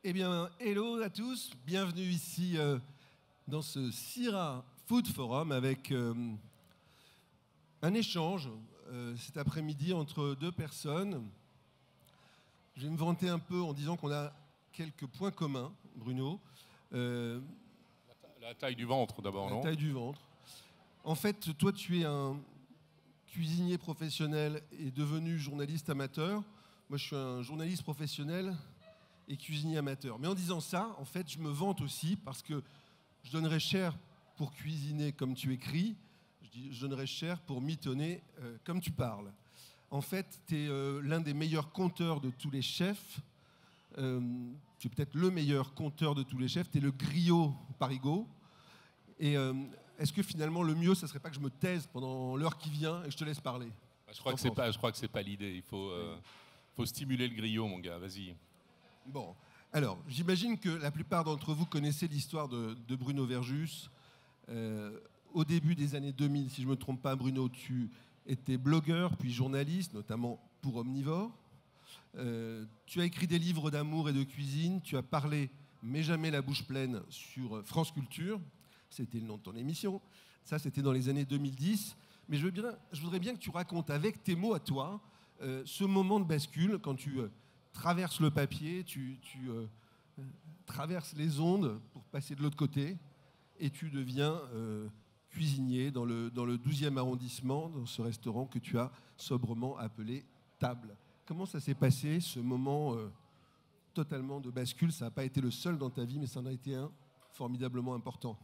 Eh bien, hello à tous, bienvenue ici dans ce Syrah Food Forum avec un échange cet après-midi entre deux personnes. Je vais me vanter un peu en disant qu'on a quelques points communs, Bruno. La taille du ventre d'abord, non ? La taille du ventre. En fait, toi, tu es un cuisinier professionnel et devenu journaliste amateur. Moi, je suis un journaliste professionnel et cuisinier amateur. Mais en disant ça, en fait, je me vante aussi parce que je donnerais cher pour cuisiner comme tu écris, je donnerais cher pour mitonner comme tu parles. En fait, tu es l'un des meilleurs conteurs de tous les chefs. Tu es peut-être le meilleur conteur de tous les chefs. Tu es le griot Parigot. Et est-ce que finalement, le mieux, ça serait pas que je me taise pendant l'heure qui vient et que je te laisse parler ? Je crois que c'est pas l'idée. Il faut stimuler le griot, mon gars. Vas-y. Bon, alors, j'imagine que la plupart d'entre vous connaissez l'histoire de Bruno Verjus. Au début des années 2000, si je ne me trompe pas, Bruno, tu étais blogueur, puis journaliste, notamment pour Omnivore. Tu as écrit des livres d'amour et de cuisine. Tu as parlé, mais jamais la bouche pleine, sur France Culture. C'était le nom de ton émission. Ça, c'était dans les années 2010. Mais je voudrais bien que tu racontes, avec tes mots à toi, ce moment de bascule, quand tu traverses le papier, tu traverses les ondes pour passer de l'autre côté, et tu deviens cuisinier dans le 12e arrondissement, dans ce restaurant que tu as sobrement appelé Table. Comment ça s'est passé, ce moment totalement de bascule ? Ça n'a pas été le seul dans ta vie, mais ça en a été un formidablement important.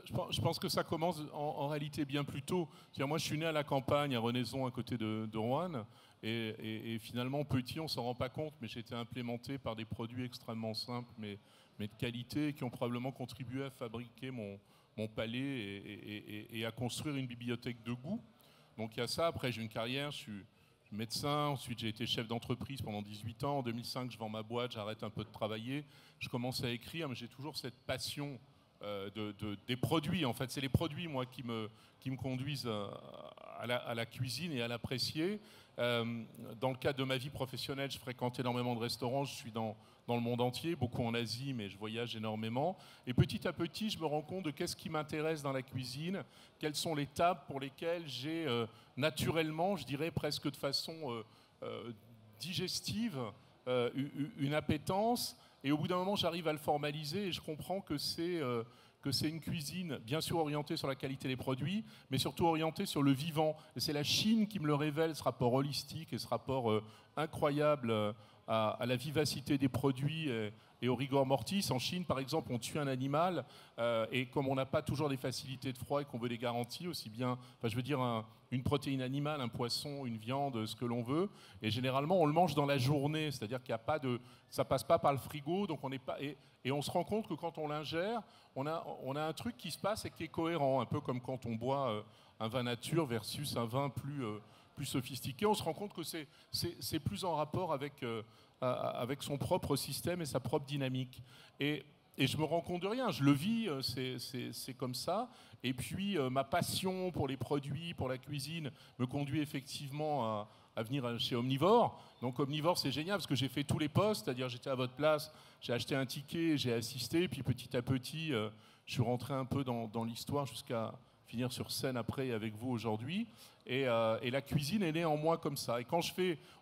Je pense que ça commence en réalité bien plus tôt. Moi, je suis né à la campagne, à Renaison, à côté de Roanne. Et finalement, petit, on ne s'en rend pas compte, mais j'ai été implémenté par des produits extrêmement simples, mais de qualité, qui ont probablement contribué à fabriquer mon palais et à construire une bibliothèque de goût. Donc il y a ça. Après, j'ai une carrière, je suis médecin. Ensuite, j'ai été chef d'entreprise pendant 18 ans. En 2005, je vends ma boîte, j'arrête un peu de travailler. Je commence à écrire, mais j'ai toujours cette passion des produits. En fait, c'est les produits, moi, qui me conduisent à la cuisine et à l'apprécier. Dans le cadre de ma vie professionnelle, je fréquente énormément de restaurants. Je suis dans le monde entier, beaucoup en Asie, mais je voyage énormément. Et petit à petit, je me rends compte de qu'est-ce qui m'intéresse dans la cuisine, quelles sont les tables pour lesquelles j'ai naturellement, je dirais presque de façon digestive, une appétence. Et au bout d'un moment, j'arrive à le formaliser et je comprends que c'est une cuisine bien sûr orientée sur la qualité des produits, mais surtout orientée sur le vivant. Et c'est la Chine qui me le révèle, ce rapport holistique et ce rapport incroyable à la vivacité des produits et au rigor mortis. En Chine, par exemple, on tue un animal et comme on n'a pas toujours des facilités de froid et qu'on veut des garanties, aussi bien, une protéine animale, un poisson, une viande, ce que l'on veut, et généralement on le mange dans la journée, c'est-à-dire qu'il n'y a pas ça passe pas par le frigo, donc on n'est pas et on se rend compte que quand on l'ingère, on a un truc qui se passe et qui est cohérent, un peu comme quand on boit un vin nature versus un vin plus sophistiqué. On se rend compte que c'est plus en rapport avec son propre système et sa propre dynamique. Et je me rends compte de rien, je le vis, c'est comme ça. Et puis ma passion pour les produits, pour la cuisine, me conduit effectivement à venir chez Omnivore. Donc Omnivore, c'est génial parce que j'ai fait tous les postes, c'est-à-dire j'étais à votre place, j'ai acheté un ticket, j'ai assisté, puis petit à petit, je suis rentré un peu dans l'histoire jusqu'à finir sur scène après avec vous aujourd'hui. Et la cuisine est née en moi comme ça. Et quand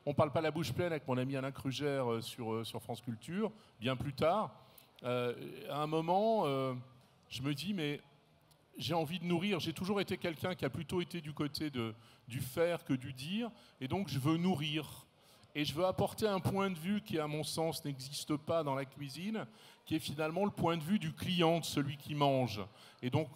on parle pas la bouche pleine avec mon ami Alain Krugère sur France Culture, bien plus tard, à un moment, je me dis, mais j'ai envie de nourrir. J'ai toujours été quelqu'un qui a plutôt été du côté du faire que du dire. Et donc, je veux nourrir. Et je veux apporter un point de vue qui, à mon sens, n'existe pas dans la cuisine, qui est finalement le point de vue du client, de celui qui mange. Et donc,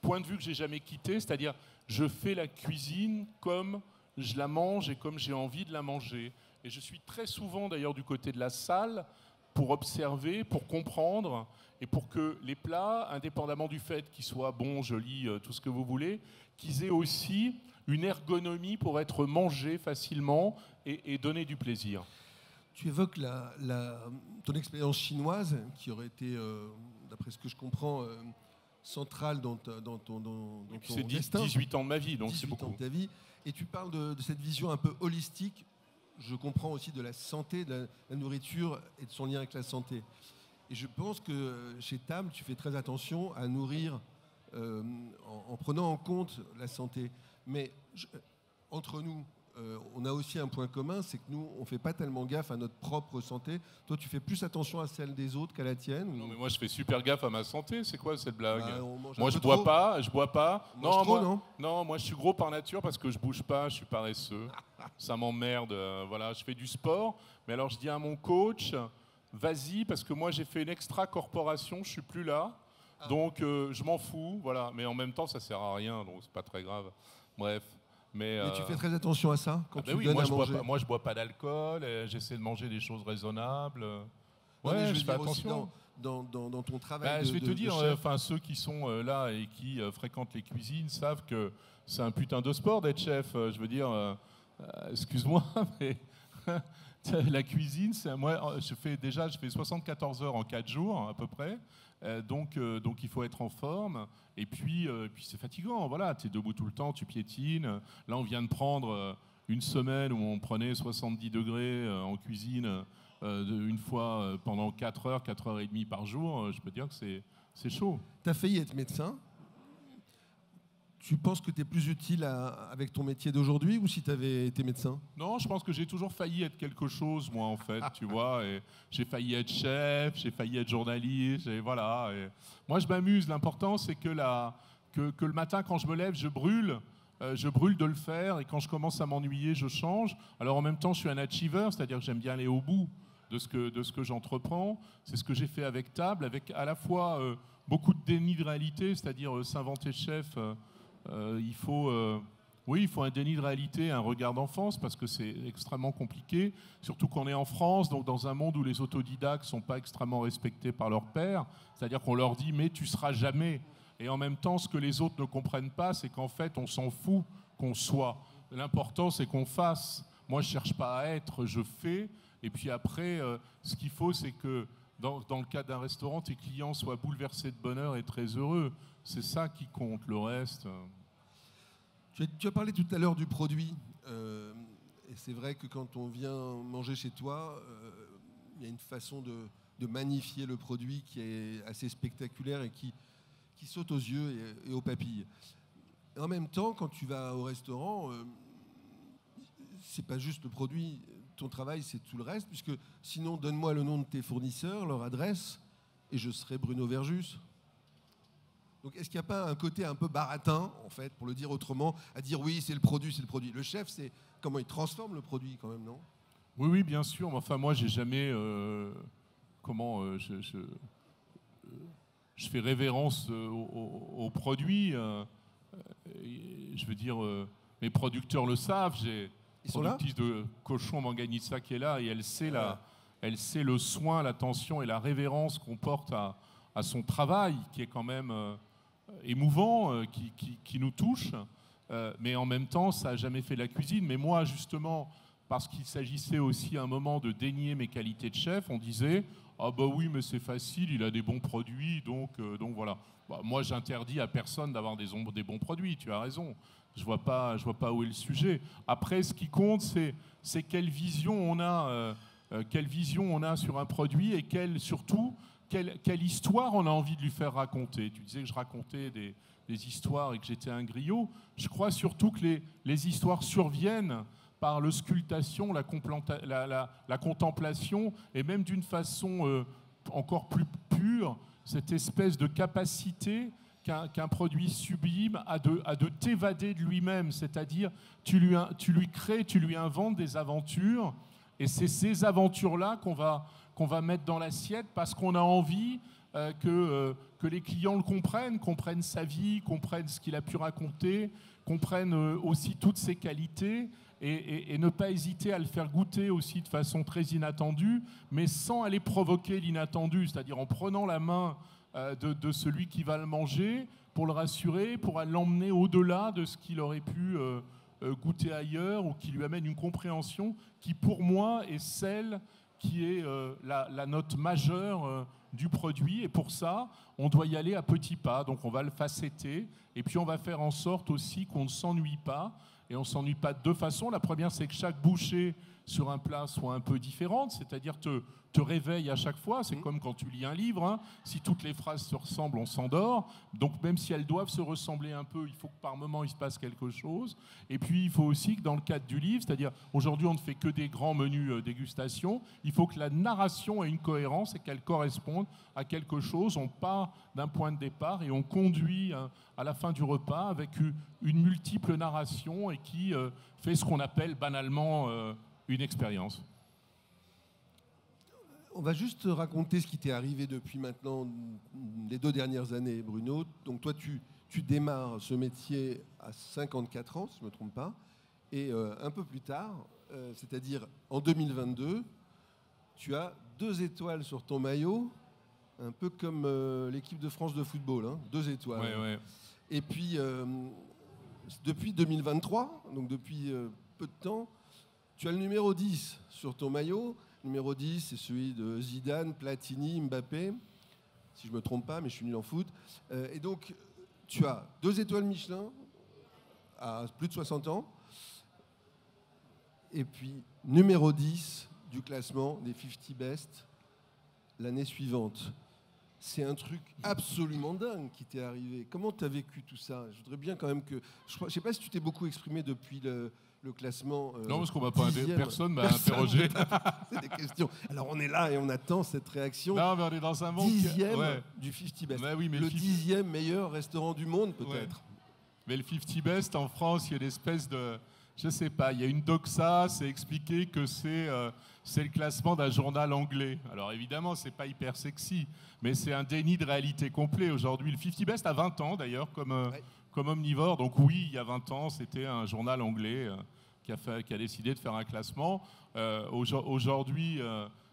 point de vue que j'ai jamais quitté, c'est-à-dire, je fais la cuisine comme je la mange et comme j'ai envie de la manger. Et je suis très souvent, d'ailleurs, du côté de la salle, pour observer, pour comprendre, et pour que les plats, indépendamment du fait qu'ils soient bons, jolis, tout ce que vous voulez, qu'ils aient aussi une ergonomie pour être mangés facilement et donner du plaisir. Tu évoques ton expérience chinoise, qui aurait été, d'après ce que je comprends, centrale dans ton c'est destin. 18 ans de ma vie, donc c'est beaucoup. 18 ans de ta vie. Et tu parles de cette vision un peu holistique. je comprends aussi de la santé de la nourriture et de son lien avec la santé. Et je pense que chez Tam, tu fais très attention à nourrir en prenant en compte la santé. Mais entre nous, on a aussi un point commun, c'est que nous, on ne fait pas tellement gaffe à notre propre santé. Toi, tu fais plus attention à celle des autres qu'à la tienne? Non, mais moi, je fais super gaffe à ma santé. C'est quoi cette blague? Moi, je bois pas. Non, moi, je suis gros par nature parce que je bouge pas, je suis paresseux. Ça m'emmerde. Voilà, je fais du sport. Mais alors, je dis à mon coach, vas-y, parce que moi, j'ai fait une extra-corporation, je suis plus là. Donc, je m'en fous. Voilà. Mais en même temps, ça sert à rien, donc c'est pas très grave. Bref. Mais tu fais très attention à ça quand tu oui, donnes à manger. Moi, je bois pas d'alcool. J'essaie de manger des choses raisonnables. Ouais, je fais attention. Dans ton travail. Je vais te dire, ceux qui sont là et qui fréquentent les cuisines savent que c'est un putain de sport d'être chef. Je veux dire, excuse-moi, mais la cuisine, moi, je fais 74 heures en 4 jours à peu près. Donc il faut être en forme. Et puis c'est fatigant. Voilà, tu es debout tout le temps, tu piétines. Là, on vient de prendre une semaine où on prenait 70 degrés en cuisine une fois pendant 4 heures, 4 heures et demie par jour. Je peux dire que c'est chaud. Tu as failli être médecin. Tu penses que tu es plus utile avec ton métier d'aujourd'hui ou si tu avais été médecin? Non, je pense que j'ai toujours failli être quelque chose, moi, en fait, tu vois. Et j'ai failli être chef, j'ai failli être journaliste, et voilà. Et moi, je m'amuse. L'important, c'est que le matin, quand je me lève, je brûle de le faire. Et quand je commence à m'ennuyer, je change. Alors, en même temps, je suis un achiever, c'est-à-dire que j'aime bien aller au bout de ce que j'entreprends. C'est ce que j'ai fait avec Table, avec à la fois beaucoup de déni de réalité, c'est-à-dire s'inventer chef. Il faut un déni de réalité, un regard d'enfance, parce que c'est extrêmement compliqué, surtout qu'on est en France, donc dans un monde où les autodidactes ne sont pas extrêmement respectés par leurs pairs, c'est-à-dire qu'on leur dit « mais tu seras jamais ». Et en même temps, ce que les autres ne comprennent pas, c'est qu'en fait, on s'en fout qu'on soit. L'important, c'est qu'on fasse. Moi, je ne cherche pas à être, je fais. Et puis après, ce qu'il faut, c'est que dans le cadre d'un restaurant, tes clients soient bouleversés de bonheur et très heureux. C'est ça qui compte, le reste. Tu as parlé tout à l'heure du produit. Et c'est vrai que quand on vient manger chez toi, il y a une façon de magnifier le produit qui est assez spectaculaire et qui saute aux yeux et aux papilles. Et en même temps, quand tu vas au restaurant, c'est pas juste le produit. Ton travail, c'est tout le reste, puisque sinon, donne-moi le nom de tes fournisseurs, leur adresse, et je serai Bruno Verjus. Donc, est-ce qu'il n'y a pas un côté un peu baratin, en fait, pour le dire autrement, à dire oui, c'est le produit, c'est le produit. Le chef, c'est comment il transforme le produit, quand même, non? Oui, bien sûr. Enfin, moi, j'ai jamais... je fais révérence aux produits. Je veux dire, mes producteurs le savent. J'ai une productrice de cochon Manganissa qui est là et elle sait le soin, l'attention et la révérence qu'on porte à son travail, qui est quand même émouvant, qui nous touche. Mais en même temps, ça n'a jamais fait la cuisine. Mais moi, justement, parce qu'il s'agissait aussi à un moment de dénier mes qualités de chef, on disait « Ah bah oui, mais c'est facile, il a des bons produits, donc voilà. » Moi, j'interdis à personne d'avoir des bons produits, tu as raison. Je vois pas où est le sujet. Après, ce qui compte, c'est quelle vision on a sur un produit et surtout, quelle histoire on a envie de lui faire raconter. Tu disais que je racontais des histoires et que j'étais un griot. Je crois surtout que les histoires surviennent par l'auscultation, la contemplation, et même d'une façon encore plus pure, cette espèce de capacité qu'un produit sublime a de t'évader de lui-même, c'est-à-dire tu lui crées, tu lui inventes des aventures, et c'est ces aventures-là qu'on va mettre dans l'assiette parce qu'on a envie que les clients comprennent sa vie, comprennent ce qu'il a pu raconter, comprennent aussi toutes ses qualités, et ne pas hésiter à le faire goûter aussi de façon très inattendue, mais sans aller provoquer l'inattendu, c'est-à-dire en prenant la main de celui qui va le manger pour le rassurer, pour l'emmener au-delà de ce qu'il aurait pu goûter ailleurs, ou qui lui amène une compréhension qui, pour moi, est celle qui est la note majeure du produit. Et pour ça, on doit y aller à petits pas. Donc on va le facetter, et puis on va faire en sorte aussi qu'on ne s'ennuie pas. Et on ne s'ennuie pas de deux façons. La première, c'est que chaque bouchée sur un plat soit un peu différente, c'est-à-dire te réveille à chaque fois. C'est comme quand tu lis un livre, hein. Si toutes les phrases se ressemblent, on s'endort. Donc même si elles doivent se ressembler un peu, il faut que par moment il se passe quelque chose. Et puis il faut aussi que dans le cadre du livre, c'est-à-dire aujourd'hui on ne fait que des grands menus dégustation, il faut que la narration ait une cohérence et qu'elle corresponde à quelque chose. On part d'un point de départ et on conduit à la fin du repas avec une multiple narration et qui fait ce qu'on appelle banalement une expérience. On va juste raconter ce qui t'est arrivé depuis maintenant les 2 dernières années, Bruno. Donc toi, tu démarres ce métier à 54 ans, si je ne me trompe pas, et un peu plus tard, c'est-à-dire en 2022, tu as 2 étoiles sur ton maillot, un peu comme l'équipe de France de football, hein, 2 étoiles. Ouais, ouais. Et puis, depuis 2023, donc depuis peu de temps, tu as le numéro 10 sur ton maillot. Numéro 10, c'est celui de Zidane, Platini, Mbappé, si je ne me trompe pas, mais je suis nul en foot. Et donc, tu as 2 étoiles Michelin à plus de 60 ans. Et puis, numéro 10 du classement des 50 Best l'année suivante. C'est un truc absolument dingue qui t'est arrivé. Comment tu as vécu tout ça? Je voudrais bien quand même que... Je ne sais pas si tu t'es beaucoup exprimé depuis le classement. Non, parce qu'on m'a pas personne m'a Personne interrogé. C'est des questions. Alors on est là et on attend cette réaction. Non, mais on est dans un monde 10e du 50 Best. Ouais, oui, mais le 10e meilleur restaurant du monde, peut-être. Ouais. Mais le 50 Best en France, il y a une espèce de... Je sais pas, il y a une doxa, c'est expliqué que c'est le classement d'un journal anglais. Alors évidemment, c'est pas hyper sexy, mais c'est un déni de réalité complet aujourd'hui. Le 50 Best a 20 ans d'ailleurs, comme Omnivore. Donc oui, il y a 20 ans, c'était un journal anglais qui a décidé de faire un classement. Aujourd'hui,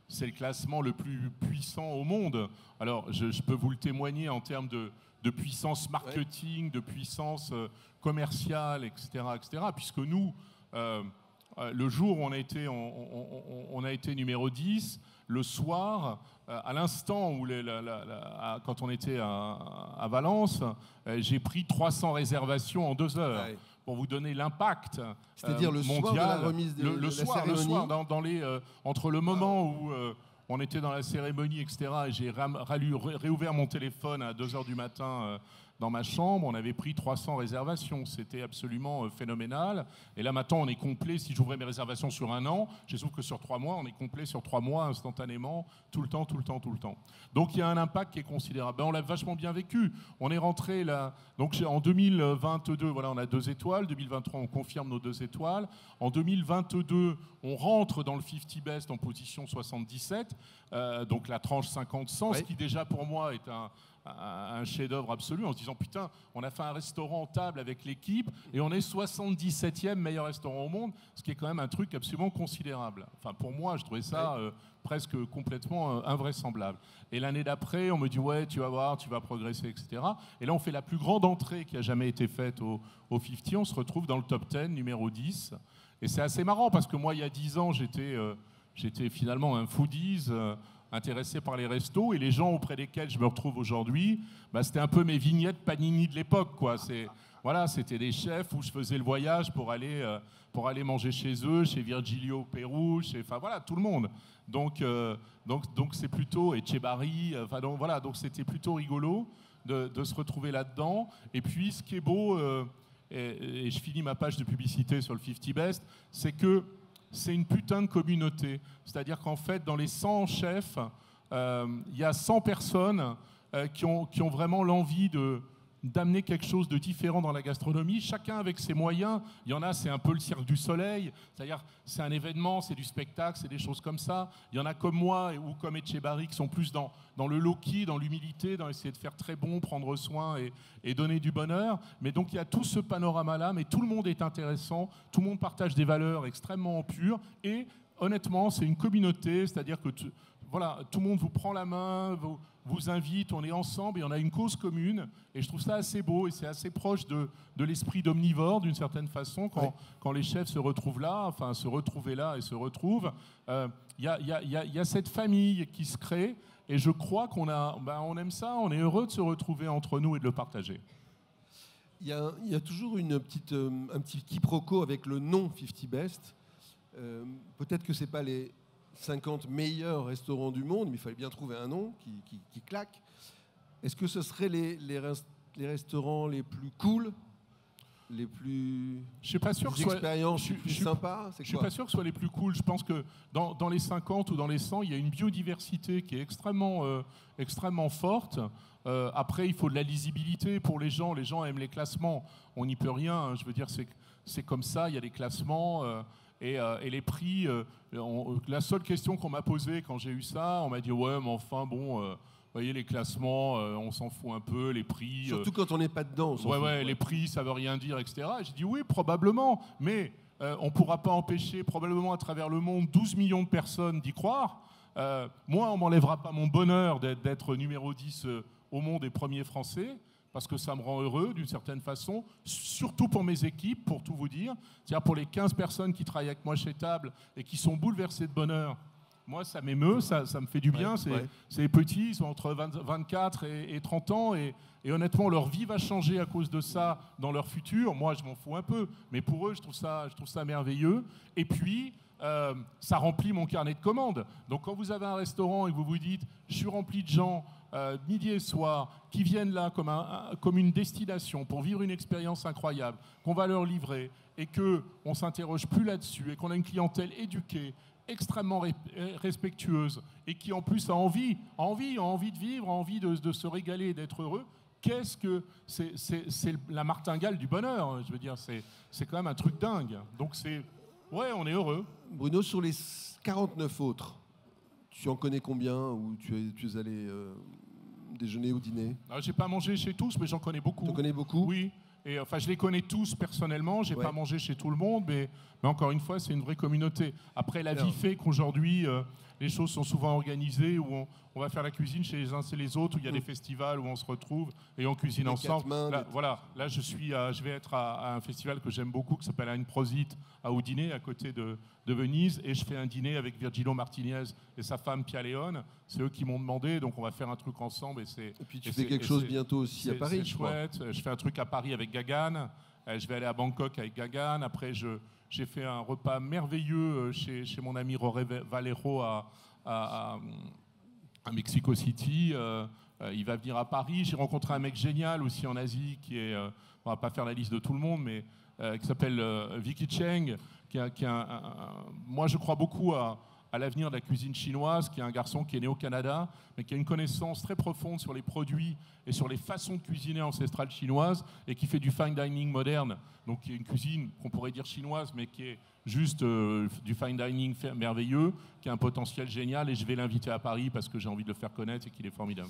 c'est le classement le plus puissant au monde. Alors je peux vous le témoigner en termes de puissance marketing, de puissance commerciale, etc., puisque nous, le jour où on a été numéro 10, le soir, à l'instant où quand on était à Valence, j'ai pris 300 réservations en 2 heures. Ouais. Pour vous donner l'impact mondial. C'est-à-dire le soir de la remise de la cérémonie. Le soir, entre le moment où on était dans la cérémonie, etc., et j'ai réouvert mon téléphone à 2h du matin dans ma chambre, on avait pris 300 réservations. C'était absolument phénoménal. Et là, maintenant, on est complet. Si j'ouvrais mes réservations sur 1 an, je trouve que sur 3 mois, on est complet sur 3 mois instantanément, tout le temps. Donc, il y a un impact qui est considérable. Ben, on l'a vachement bien vécu. On est rentré là. Donc, en 2022, voilà, on a 2 étoiles. 2023, on confirme nos 2 étoiles. En 2022, on rentre dans le 50 Best en position 77. Donc, la tranche 50-100, ce qui déjà pour moi est un chef-d'œuvre absolu, en se disant putain, on a fait un restaurant table avec l'équipe et on est 77e meilleur restaurant au monde, ce qui est quand même un truc absolument considérable. Enfin, pour moi, je trouvais ça presque complètement invraisemblable. Et l'année d'après, on me dit ouais, tu vas voir, tu vas progresser, etc. Et là, on fait la plus grande entrée qui a jamais été faite au 50. On se retrouve dans le top 10, numéro 10. Et c'est assez marrant parce que moi, il y a 10 ans, j'étais finalement un foodies. Intéressé par les restos, et les gens auprès desquels je me retrouve aujourd'hui, bah, c'était un peu mes vignettes Panini de l'époque, quoi. Voilà, c'était des chefs où je faisais le voyage pour aller manger chez eux, chez Virgilio au Pérou, enfin voilà, tout le monde. Donc c'est plutôt Etchebarri, enfin donc voilà, donc c'était plutôt rigolo de se retrouver là-dedans. Et puis ce qui est beau, et je finis ma page de publicité sur le 50 Best, c'est que c'est une putain de communauté. C'est-à-dire qu'en fait, dans les 100 chefs, il y a 100 personnes qui ont vraiment l'envie d'amener quelque chose de différent dans la gastronomie, chacun avec ses moyens. Il y en a, c'est un peu le Cirque du Soleil, c'est-à-dire c'est un événement, c'est du spectacle, c'est des choses comme ça. Il y en a comme moi ou comme Etchebarri qui sont plus dans le low-key, dans l'humilité, dans essayer de faire très bon, prendre soin et donner du bonheur. Mais donc il y a tout ce panorama-là, mais tout le monde est intéressant, tout le monde partage des valeurs extrêmement pures et honnêtement, c'est une communauté, c'est-à-dire que voilà, tout le monde vous prend la main, vous invite, on est ensemble et on a une cause commune. Et je trouve ça assez beau et c'est assez proche de l'esprit d'Omnivore d'une certaine façon quand les chefs se retrouvent là, enfin se retrouver là et se retrouvent. Il y a cette famille qui se crée et je crois on aime ça, on est heureux de se retrouver entre nous et de le partager. Il y a toujours un petit quiproquo avec le nom 50 Best. Peut-être que ce n'est pas les 50 meilleurs restaurants du monde, mais il fallait bien trouver un nom qui claque. Est-ce que ce seraient les restaurants les plus cool, les plus... Je suis pas sûr que expériences les plus sympas? Je suis pas sûr que ce soit les plus cool. Je pense que dans les 50 ou dans les 100, il y a une biodiversité qui est extrêmement forte. Après, il faut de la lisibilité pour les gens. Les gens aiment les classements. On n'y peut rien. Je veux dire, c'est comme ça. Il y a des classements et les prix. La seule question qu'on m'a posée quand j'ai eu ça, on m'a dit ouais, mais enfin bon. Vous voyez, les classements, on s'en fout un peu, les prix... Surtout quand on n'est pas dedans. On s'en fout, les prix, ça veut rien dire, etc. J'ai dit oui, probablement, mais on ne pourra pas empêcher, probablement à travers le monde, 12 millions de personnes d'y croire. Moi, on ne m'enlèvera pas mon bonheur d'être numéro 10 au monde et premier français, parce que ça me rend heureux d'une certaine façon, surtout pour mes équipes, pour tout vous dire. C'est-à-dire pour les 15 personnes qui travaillent avec moi chez Table et qui sont bouleversées de bonheur. Moi, ça m'émeut, ça me fait du bien. C'est les petits, ils sont entre 24 et 30 ans. Et honnêtement, leur vie va changer à cause de ça dans leur futur. Moi, je m'en fous un peu. Mais pour eux, je trouve ça merveilleux. Et puis, ça remplit mon carnet de commandes. Donc, quand vous avez un restaurant et que vous vous dites « je suis rempli de gens midi et soir qui viennent là comme une destination pour vivre une expérience incroyable, qu'on va leur livrer et qu'on ne s'interroge plus là-dessus et qu'on a une clientèle éduquée, extrêmement respectueuse et qui en plus a envie de vivre, a envie de se régaler, d'être heureux. Qu'est-ce que c'est la martingale du bonheur? Je veux dire, c'est quand même un truc dingue. Donc on est heureux. Bruno, sur les 49 autres, tu en connais combien où tu es allé déjeuner ou dîner? J'ai pas mangé chez tous, mais j'en connais beaucoup. Tu en connais beaucoup? Oui. Et enfin, je les connais tous personnellement. J'ai pas mangé chez tout le monde, mais encore une fois, c'est une vraie communauté. Après, la vie fait qu'aujourd'hui, les choses sont souvent organisées où on va faire la cuisine chez les uns et les autres, où il y a des festivals où on se retrouve et on cuisine ensemble. Là, je vais être à un festival que j'aime beaucoup, qui s'appelle Ein Prosit à Udine, à côté de Venise, et je fais un dîner avec Virgilio Martinez et sa femme Pia Leone. C'est eux qui m'ont demandé, donc on va faire un truc ensemble. Et puis tu fais quelque chose bientôt aussi à Paris. C'est chouette. Je fais un truc à Paris avec Gagan. Je vais aller à Bangkok avec Gagan. Après, j'ai fait un repas merveilleux chez mon ami Roré Valero à Mexico City. Il va venir à Paris. J'ai rencontré un mec génial aussi en Asie qui est, on va pas faire la liste de tout le monde, mais qui s'appelle Vicky Cheng, moi je crois beaucoup à l'avenir de la cuisine chinoise, qui est un garçon qui est né au Canada, mais qui a une connaissance très profonde sur les produits et sur les façons de cuisiner ancestrales chinoises, et qui fait du fine dining moderne, donc qui est une cuisine qu'on pourrait dire chinoise, mais qui est juste du fine dining merveilleux, qui a un potentiel génial, et je vais l'inviter à Paris parce que j'ai envie de le faire connaître et qu'il est formidable.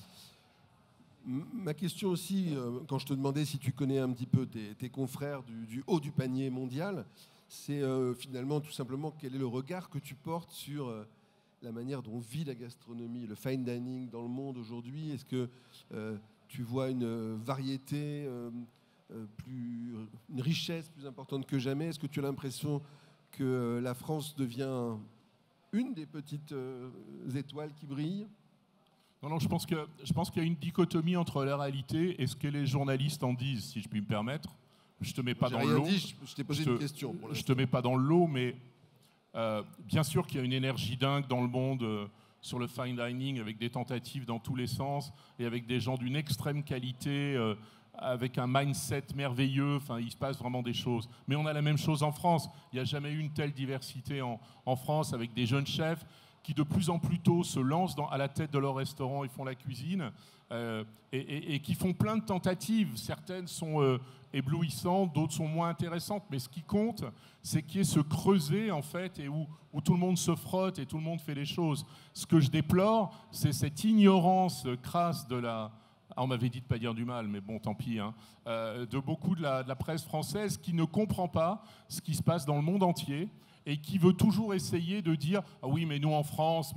Ma question aussi, quand je te demandais si tu connais un petit peu tes confrères du haut du panier mondial, c'est finalement tout simplement quel est le regard que tu portes sur la manière dont vit la gastronomie, le fine dining dans le monde aujourd'hui. Est-ce que tu vois une variété, une richesse plus importante que jamais? Est-ce que tu as l'impression que la France devient une des petites étoiles qui brillent? Non, je pense qu'il y a une dichotomie entre la réalité et ce que les journalistes en disent, si je puis me permettre. Je te mets pas dans l'eau. Je t'ai posé une question. Je te mets pas dans l'eau, mais bien sûr qu'il y a une énergie dingue dans le monde sur le fine dining, avec des tentatives dans tous les sens et avec des gens d'une extrême qualité, avec un mindset merveilleux. Enfin, il se passe vraiment des choses. Mais on a la même chose en France. Il n'y a jamais eu une telle diversité en France, avec des jeunes chefs qui de plus en plus tôt se lancent à la tête de leur restaurant et font la cuisine, et qui font plein de tentatives. Certaines sont éblouissantes, d'autres sont moins intéressantes, mais ce qui compte, c'est qu'il y ait ce creuset, en fait, et où tout le monde se frotte et tout le monde fait les choses. Ce que je déplore, c'est cette ignorance crasse de la... Ah, on m'avait dit de ne pas dire du mal, mais bon, tant pis, hein, de beaucoup de la presse française qui ne comprend pas ce qui se passe dans le monde entier, et qui veut toujours essayer de dire « Ah oui, mais nous en France,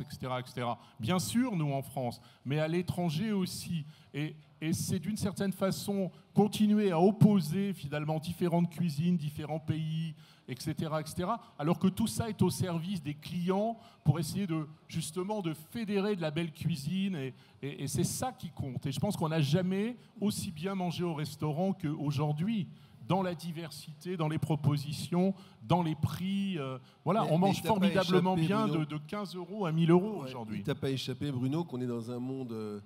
etc. etc. » Bien sûr, nous en France, mais à l'étranger aussi. Et c'est d'une certaine façon continuer à opposer finalement différentes cuisines, différents pays, etc., etc., alors que tout ça est au service des clients pour essayer justement de fédérer de la belle cuisine, et c'est ça qui compte. Et je pense qu'on n'a jamais aussi bien mangé au restaurant qu'aujourd'hui. dans la diversité, dans les propositions, dans les prix. Voilà, Mais on mange formidablement échappé, bien Bruno, de 15 € à 1000 € ouais, aujourd'hui. Il t'a pas échappé, Bruno, qu'on est dans un monde,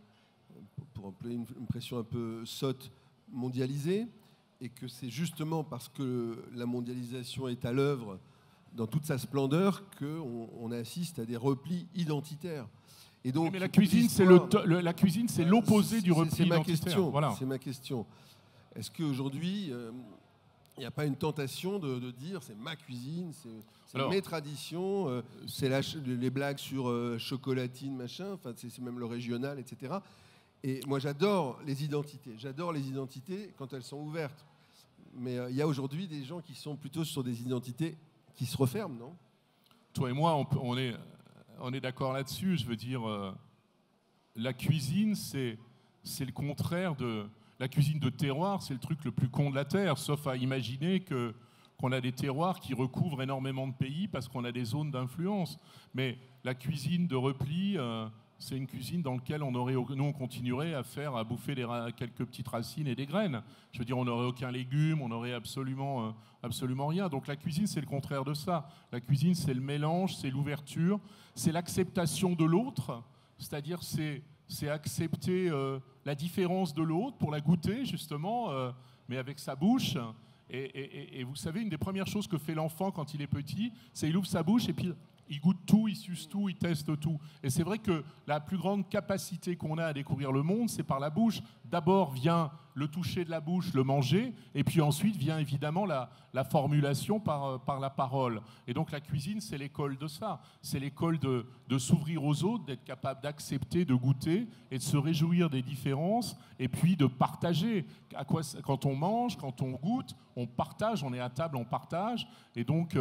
pour employer une pression un peu sotte, mondialisé, et que c'est justement parce que la mondialisation est à l'œuvre dans toute sa splendeur qu'on assiste à des replis identitaires. Et donc, oui, mais la cuisine, c'est l'opposé du repli identitaire. Voilà. C'est ma question. Est-ce qu'aujourd'hui, il n'y a pas une tentation de dire c'est ma cuisine, c'est mes traditions, c'est les blagues sur chocolatine, machin, enfin, c'est même le régional, etc. Et moi, j'adore les identités. J'adore les identités quand elles sont ouvertes. Mais il y a aujourd'hui des gens qui sont plutôt sur des identités qui se referment, non? Toi et moi, on est d'accord là-dessus. Je veux dire, la cuisine, c'est le contraire de... La cuisine de terroir, c'est le truc le plus con de la Terre, sauf à imaginer qu'on a des terroirs qui recouvrent énormément de pays parce qu'on a des zones d'influence. Mais la cuisine de repli, c'est une cuisine dans laquelle nous, on continuerait à bouffer quelques petites racines et des graines. Je veux dire, on n'aurait aucun légume, on n'aurait absolument rien. Donc la cuisine, c'est le contraire de ça. La cuisine, c'est le mélange, c'est l'ouverture, c'est l'acceptation de l'autre, c'est-à-dire c'est accepter la différence de l'autre pour la goûter, justement, mais avec sa bouche. Et vous savez, une des premières choses que fait l'enfant quand il est petit, c'est qu'il ouvre sa bouche et puis il goûte tout, il suce tout, il teste tout. Et c'est vrai que la plus grande capacité qu'on a à découvrir le monde, c'est par la bouche. D'abord vient le toucher de la bouche, le manger, et puis ensuite vient évidemment la formulation par la parole. Et donc la cuisine, c'est l'école de ça. C'est l'école de s'ouvrir aux autres, d'être capable d'accepter, de goûter, et de se réjouir des différences, et puis de partager. Quand on mange, quand on goûte, on partage, on est à table, on partage. Et donc...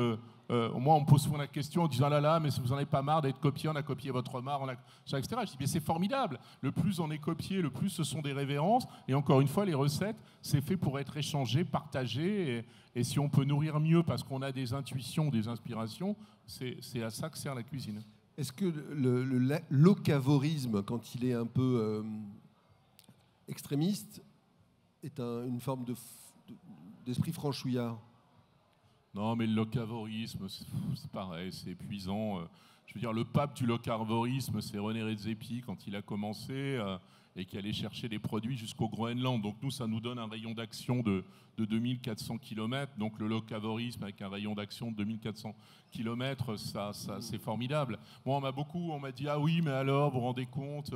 moi, on me pose souvent la question en disant « Ah là là, mais vous n'en avez pas marre d'être copié, on a copié votre marre, etc. » Je dis « Mais c'est formidable. Le plus on est copié, le plus ce sont des révérences. Et encore une fois, les recettes, c'est fait pour être échangé, partagé. Et si on peut nourrir mieux parce qu'on a des intuitions, des inspirations, c'est à ça que sert la cuisine. » Est-ce que le locavorisme, quand il est un peu extrémiste, est une forme d'esprit franchouillard? Non, mais le locavorisme, c'est pareil, c'est épuisant. Je veux dire, le pape du locavorisme, c'est René Redzepi quand il a commencé et qui allait chercher des produits jusqu'au Groenland. Donc nous, ça nous donne un rayon d'action de 2400 km. Donc le locavorisme avec un rayon d'action de 2400 km, ça c'est formidable. Moi, on m'a dit « Ah oui, mais alors, vous vous rendez compte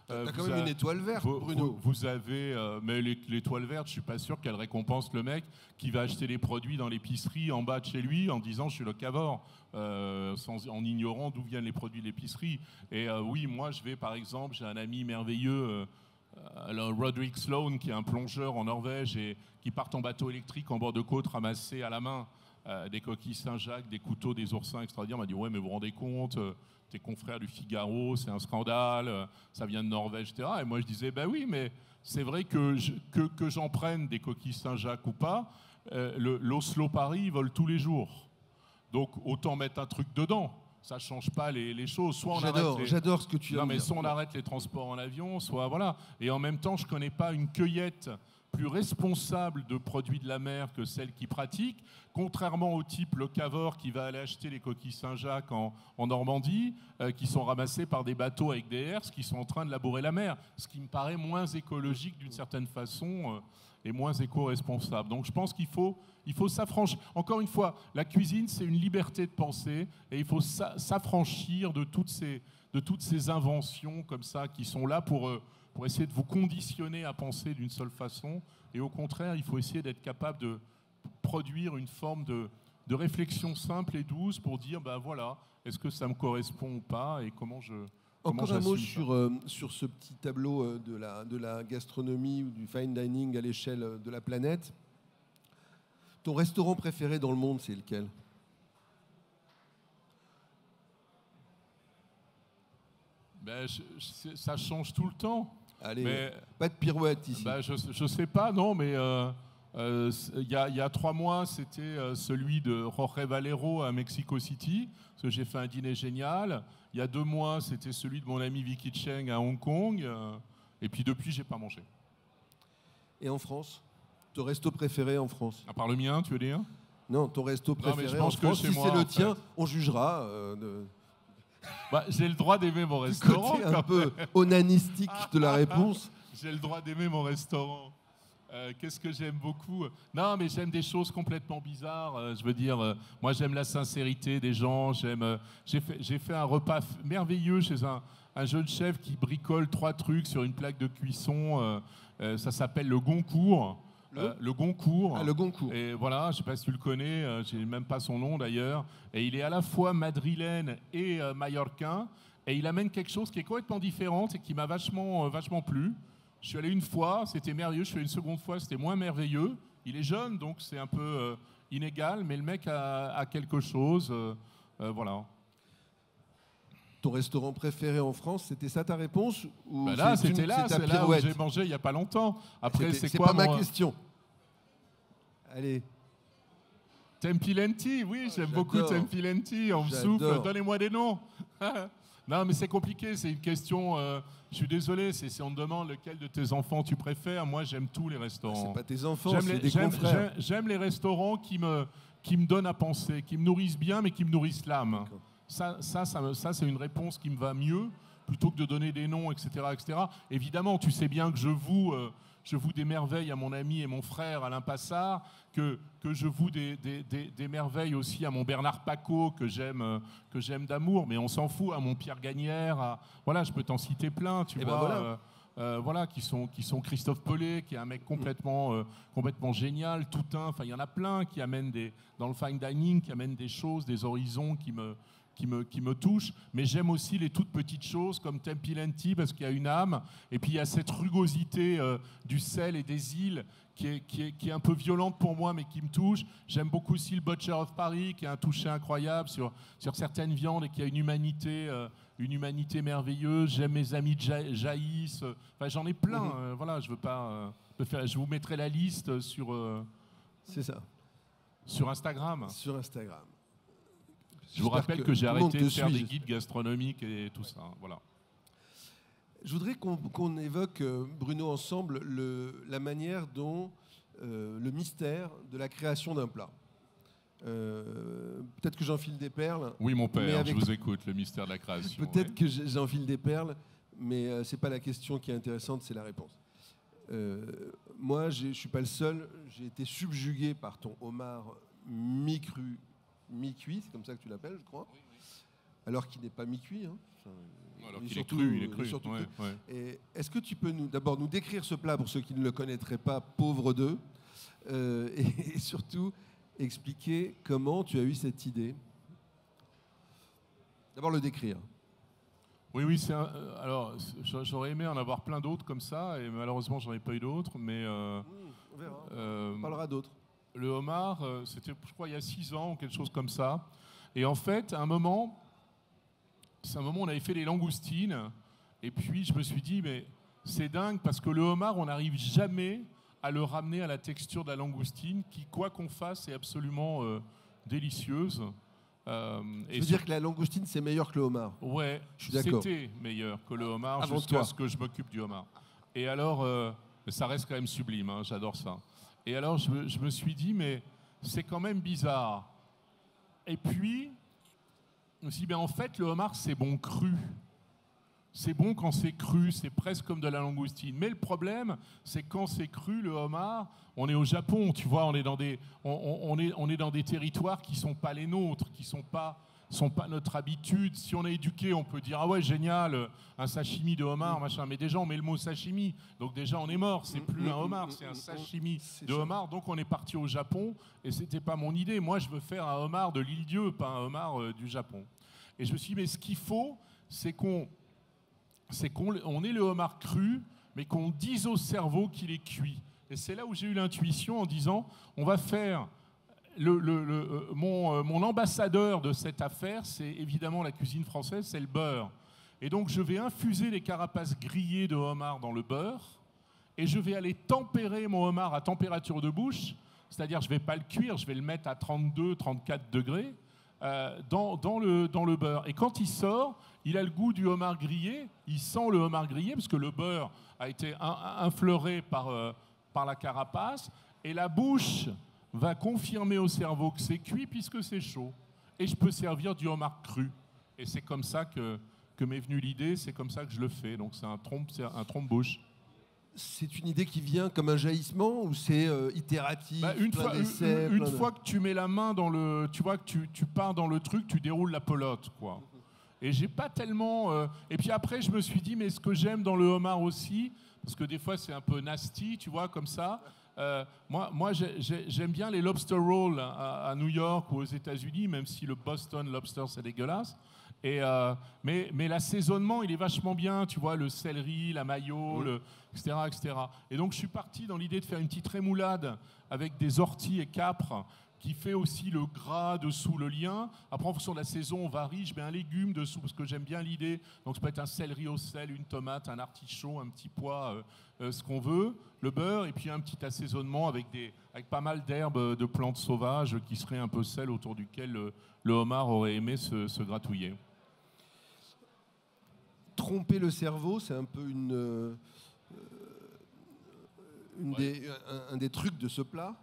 T'as quand même une étoile verte, Bruno. Vous avez... mais l'étoile verte, je ne suis pas sûr qu'elle récompense le mec qui va acheter les produits dans l'épicerie en bas de chez lui en disant « Je suis locavore ». En ignorant d'où viennent les produits de l'épicerie. Et oui, moi, par exemple, j'ai un ami merveilleux, Roderick Sloan, qui est un plongeur en Norvège et qui part en bateau électrique en bord de côte ramasser à la main des coquilles Saint-Jacques, des couteaux, des oursins extraordinaires. Il m'a dit « Ouais, mais vous vous rendez compte tes confrères du Figaro, c'est un scandale, ça vient de Norvège, etc. » Et moi, je disais « Ben oui, mais c'est vrai que j'en prenne des coquilles Saint-Jacques ou pas, l'Oslo-Paris vole tous les jours. Donc autant mettre un truc dedans, ça ne change pas les choses. Soit j'adore ce que tu as dit. Soit on arrête les transports en avion, soit voilà. Et en même temps, je ne connais pas une cueillette plus responsable de produits de la mer que celle qui pratique, contrairement au type locavore qui va aller acheter les coquilles Saint-Jacques en Normandie, qui sont ramassées par des bateaux avec des herses qui sont en train de labourer la mer, ce qui me paraît moins écologique d'une certaine façon et moins éco-responsable. Donc je pense qu'il faut s'affranchir. Encore une fois, la cuisine, c'est une liberté de penser et il faut s'affranchir de toutes ces inventions comme ça qui sont là pour essayer de vous conditionner à penser d'une seule façon. Et au contraire, il faut essayer d'être capable de produire une forme de réflexion simple et douce pour dire, ben voilà, est-ce que ça me correspond ou pas et comment Encore un mot sur ce petit tableau de la gastronomie ou du fine dining à l'échelle de la planète. Ton restaurant préféré dans le monde, c'est lequel? Ben, ça change tout le temps. Allez, mais, pas de pirouette ici. Ben, je sais pas, non, mais il y a 3 mois, c'était celui de Jorge Valero à Mexico City, parce que j'ai fait un dîner génial. Il y a 2 mois, c'était celui de mon ami Vicky Cheng à Hong Kong. Et puis depuis, j'ai pas mangé. Et en France, Ton resto préféré en France? À part le mien, tu veux dire? Non, ton resto préféré je en mange que France. chez Si moi, c'est le en tien, fait. on jugera. J'ai le droit d'aimer mon Du restaurant. côté un peu onanistique de la réponse. J'ai le droit d'aimer mon restaurant. Qu'est-ce que j'aime beaucoup? Non, mais j'aime des choses complètement bizarres. Je veux dire, moi j'aime la sincérité des gens. J'ai fait un repas merveilleux chez un jeune chef qui bricole 3 trucs sur une plaque de cuisson. Ça s'appelle le Goncourt. Le Goncourt. Ah, le Goncourt. Et voilà, je ne sais pas si tu le connais, je n'ai même pas son nom d'ailleurs. Et il est à la fois madrilène et mallorquin. Et il amène quelque chose qui est complètement différent et qui m'a vachement plu. Je suis allé une fois, c'était merveilleux. Je suis allé une seconde fois, c'était moins merveilleux. Il est jeune, donc c'est un peu inégal, mais le mec a quelque chose. Voilà. Ton restaurant préféré en France, c'était ça ta réponse ou Là, c'est c'est là où pirouette? j'ai mangé il n'y a pas longtemps. Après, c'est C'est quoi pas ma question. Allez. Tempi Lenti, oui, j'aime beaucoup Tempi Lenti. On me souffle, donnez-moi des noms. Non, mais c'est compliqué, c'est une question. Je suis désolé, si on te demande lequel de tes enfants tu préfères, moi j'aime tous les restaurants. C'est pas tes enfants, c'est des confrères. J'aime les restaurants qui me donnent à penser, qui me nourrissent bien, mais qui me nourrissent l'âme. Ça c'est une réponse qui me va mieux, plutôt que de donner des noms, etc., etc. Évidemment, tu sais bien que je voue des merveilles à mon ami et mon frère Alain Passard, que je voue des merveilles aussi à mon Bernard Paco, que j'aime d'amour, mais on s'en fout, à mon Pierre Gagnère, voilà, je peux t'en citer plein, tu vois. Voilà, qui sont Christophe Pelé, qui est un mec complètement génial, toutain, enfin il y en a plein qui amènent dans le fine dining, qui amènent des choses, des horizons qui me touchent, mais j'aime aussi les toutes petites choses comme Tempi Lenti parce qu'il y a une âme, et puis il y a cette rugosité du sel et des îles qui est un peu violente pour moi, mais qui me touche. J'aime beaucoup aussi le Butcher of Paris, qui a un toucher incroyable sur certaines viandes et qui a une humanité merveilleuse. J'aime mes amis de Jaïs. Enfin, j'en ai plein. Voilà, je veux pas. Je vous mettrai la liste sur. C'est ça. Sur Instagram. Sur Instagram. Je vous rappelle que j'ai arrêté de faire des guides gastronomiques et tout ça. Voilà. Je voudrais qu'on évoque, Bruno, ensemble, la manière dont le mystère de la création d'un plat. Peut-être que j'enfile des perles. Oui, mon père, je vous écoute, le mystère de la création. Peut-être que j'enfile des perles, mais ce n'est pas la question qui est intéressante, c'est la réponse. Moi, je ne suis pas le seul. J'ai été subjugué par ton homard mi-cru, mi-cuit, c'est comme ça que tu l'appelles, je crois. Oui, oui. Alors qu'il n'est pas mi-cuit. Hein. Alors qu'il est cru, il est cru. Et est-ce que tu peux d'abord nous décrire ce plat pour ceux qui ne le connaîtraient pas, pauvres d'eux, et surtout expliquer comment tu as eu cette idée? D'abord le décrire. Oui, alors j'aurais aimé en avoir plein d'autres comme ça, et malheureusement j'en ai pas eu d'autres, mais on verra. On parlera d'autres. Le homard, c'était, je crois, il y a 6 ans ou quelque chose comme ça. Et en fait, à un moment, on avait fait les langoustines. Et puis, je me suis dit, mais c'est dingue parce que le homard, on n'arrive jamais à le ramener à la texture de la langoustine qui, quoi qu'on fasse, est absolument délicieuse. Je veux dire que la langoustine, c'est meilleur que le homard. Ouais, c'était meilleur que le homard jusqu'à ce que je m'occupe du homard. Et alors, ça reste quand même sublime, hein, j'adore ça. Et alors, je me suis dit, mais c'est quand même bizarre. Et puis, je me suis dit, en fait, le homard, c'est bon cru. C'est bon quand c'est cru, c'est presque comme de la langoustine. Mais le problème, c'est quand c'est cru, le homard, on est au Japon, tu vois, on est dans des territoires qui ne sont pas les nôtres, qui ne sont pas notre habitude. Si on est éduqué, on peut dire, ah ouais, génial, un sashimi de homard, machin. Mais déjà, on met le mot sashimi, donc déjà, on est mort. C'est plus un homard, c'est un sashimi de homard. Donc, on est parti au Japon, et ce n'était pas mon idée. Moi, je veux faire un homard de l'île-dieu, pas un homard du Japon. Et je me suis dit, mais ce qu'il faut, c'est qu'on ait le homard cru, mais qu'on dise au cerveau qu'il est cuit. Et c'est là où j'ai eu l'intuition en disant, on va faire... mon ambassadeur de cette affaire, c'est évidemment la cuisine française, c'est le beurre. Et donc je vais infuser les carapaces grillées de homard dans le beurre, et je vais aller tempérer mon homard à température de bouche, c'est-à-dire je ne vais pas le cuire, je vais le mettre à 32, 34 degrés, dans le beurre. Et quand il sort, il a le goût du homard grillé, il sent le homard grillé, parce que le beurre a été infleuré par la carapace, Et la bouche va confirmer au cerveau que c'est cuit puisque c'est chaud. Et je peux servir du homard cru. Et c'est comme ça que m'est venue l'idée, c'est comme ça que je le fais. Donc c'est un trompe-bouche. C'est une idée qui vient comme un jaillissement ou c'est itératif, Une plein fois que tu mets la main dans le... Tu vois que tu pars dans le truc, tu déroules la pelote, quoi. Et j'ai pas tellement... Et puis après, je me suis dit, mais ce que j'aime dans le homard aussi, parce que des fois c'est un peu nasty, tu vois, comme ça... moi j'aime bien les lobster rolls à New York ou aux États-Unis, même si le Boston lobster c'est dégueulasse. Mais l'assaisonnement il est vachement bien, tu vois, le céleri, la mayo, etc., etc. Et donc je suis parti dans l'idée de faire une petite rémoulade avec des orties et capres qui fait aussi le gras dessous, le lien. Après, en fonction de la saison, on varie. Je mets un légume dessous parce que j'aime bien l'idée. Donc, ça peut être un céleri au sel, une tomate, un artichaut, un petit pois, ce qu'on veut, le beurre, et puis un petit assaisonnement avec pas mal d'herbes, de plantes sauvages qui seraient un peu celles autour duquel le homard aurait aimé se gratouiller. Tromper le cerveau, c'est un peu un des trucs de ce plat.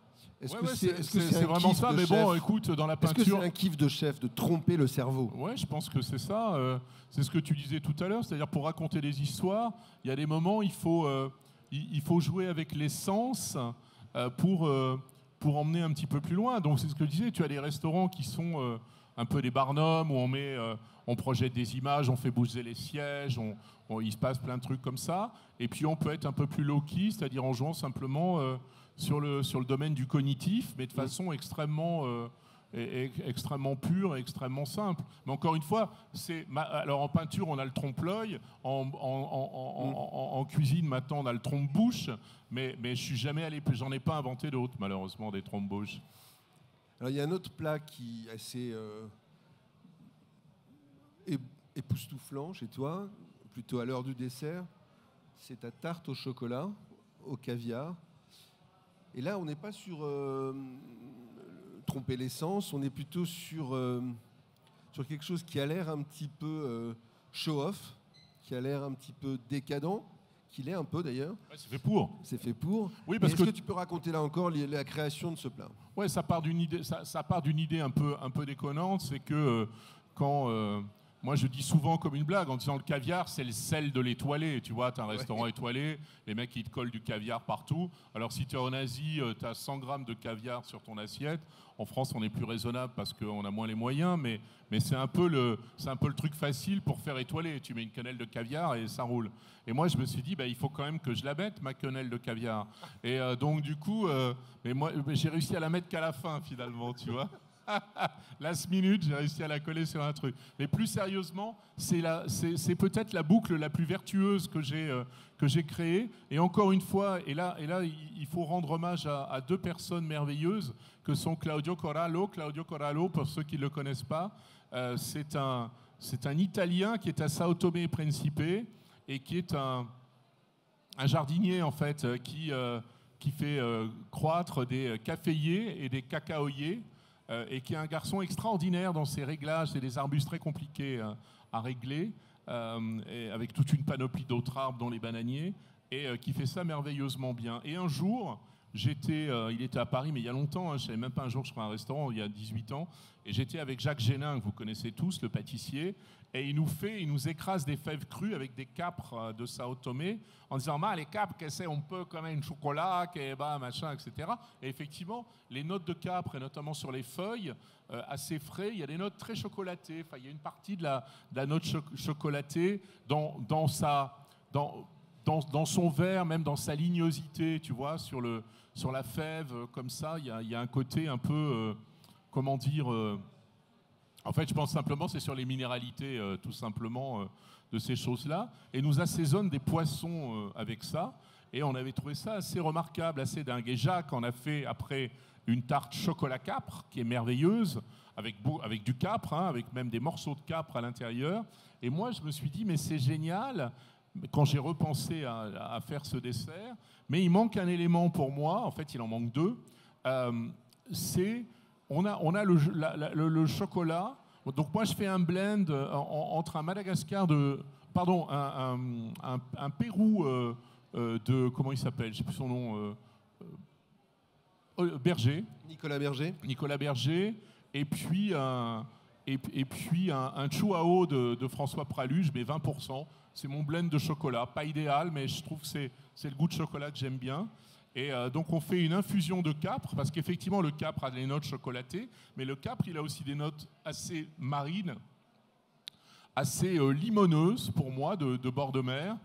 Est-ce que c'est vraiment ça? Mais bon, écoute, dans la peinture... Est-ce que c'est un kiff de chef de tromper le cerveau? Ouais, je pense que c'est ça. C'est ce que tu disais tout à l'heure. C'est-à-dire, pour raconter des histoires, il y a des moments, il faut jouer avec les sens pour emmener un petit peu plus loin. Donc, c'est ce que je disais. Tu as des restaurants qui sont un peu des barnums où on projette des images, on fait bouger les sièges, il se passe plein de trucs comme ça. Et puis, on peut être un peu plus low-key, c'est-à-dire en jouant simplement... sur le domaine du cognitif, mais de façon extrêmement pure et extrêmement simple. Mais encore une fois, alors en peinture, on a le trompe-l'œil, en cuisine, maintenant, on a le trompe-bouche, mais je suis jamais allé, j'en ai pas inventé d'autres, malheureusement, des trompe-bouches. Alors, il y a un autre plat qui est assez époustouflant chez toi, plutôt à l'heure du dessert, c'est ta tarte au chocolat, au caviar. Et là, on n'est pas sur tromper l'essence, on est plutôt sur quelque chose qui a l'air un petit peu show-off, qui a l'air un petit peu décadent, qui l'est un peu d'ailleurs. Ouais, c'est fait pour. C'est fait pour. Oui, parce est-ce que tu peux raconter là encore la création de ce plat? Ouais, ça part d'une idée un peu déconnante, c'est que quand... moi, je dis souvent comme une blague, en disant le caviar, c'est le sel de l'étoilé. Tu vois, tu as un restaurant étoilé, les mecs, ils te collent du caviar partout. Alors, si tu es en Asie, tu as 100 grammes de caviar sur ton assiette. En France, on est plus raisonnable parce qu'on a moins les moyens, mais c'est un peu le truc facile pour faire étoiler. Tu mets une quenelle de caviar et ça roule. Et moi, je me suis dit, il faut quand même que je la mette, ma quenelle de caviar. Et donc, du coup, moi, j'ai réussi à la mettre qu'à la fin, finalement, tu vois. Last minute, j'ai réussi à la coller sur un truc. Mais plus sérieusement, c'est peut-être la boucle la plus vertueuse que j'ai créée. Et encore une fois, et là, il faut rendre hommage à deux personnes merveilleuses que sont Claudio Corallo. Claudio Corallo, pour ceux qui ne le connaissent pas, c'est un Italien qui est à Sao Tomé et Principe et qui est un jardinier en fait qui fait croître des caféiers et des cacaoyers. Et qui est un garçon extraordinaire dans ses réglages. C'est des arbustes très compliqués à régler, et avec toute une panoplie d'autres arbres, dont les bananiers, et qui fait ça merveilleusement bien. Et un jour, il était à Paris, mais il y a longtemps, je ne savais même pas un jour que je ferais un restaurant, il y a 18 ans, et j'étais avec Jacques Génin, que vous connaissez tous, le pâtissier, et il nous écrase des fèves crues avec des capres de Sao Tomé, en disant les capres, qu'est-ce que c'est, on peut comme un chocolat, machin, etc. Et effectivement, les notes de capre, et notamment sur les feuilles, assez frais, il y a des notes très chocolatées. Enfin, il y a une partie de la note chocolatée dans son verre, même dans sa lignosité, tu vois, sur la fève, comme ça, il y a un côté un peu, comment dire... En fait, je pense simplement, c'est sur les minéralités, tout simplement, de ces choses-là. Et nous assaisonne des poissons avec ça. Et on avait trouvé ça assez remarquable, assez dingue. Et Jacques en a fait, après, une tarte chocolat capre, qui est merveilleuse, avec du capre, avec même des morceaux de capre à l'intérieur. Et moi, je me suis dit, mais c'est génial, quand j'ai repensé à faire ce dessert. Mais il manque un élément pour moi. En fait, il en manque deux. On a le chocolat. Donc moi, je fais un blend entre un Madagascar un Pérou de... Comment il s'appelle? Je ne sais plus son nom. Berger. Nicolas Berger. Nicolas Berger. Et puis un Chuao de François Pralu, je mets 20%. C'est mon blend de chocolat. Pas idéal, mais je trouve que c'est le goût de chocolat que j'aime bien. Et donc on fait une infusion de capre, parce qu'effectivement le capre a des notes chocolatées, mais le capre il a aussi des notes assez marines, assez limoneuses pour moi, de bord de mer.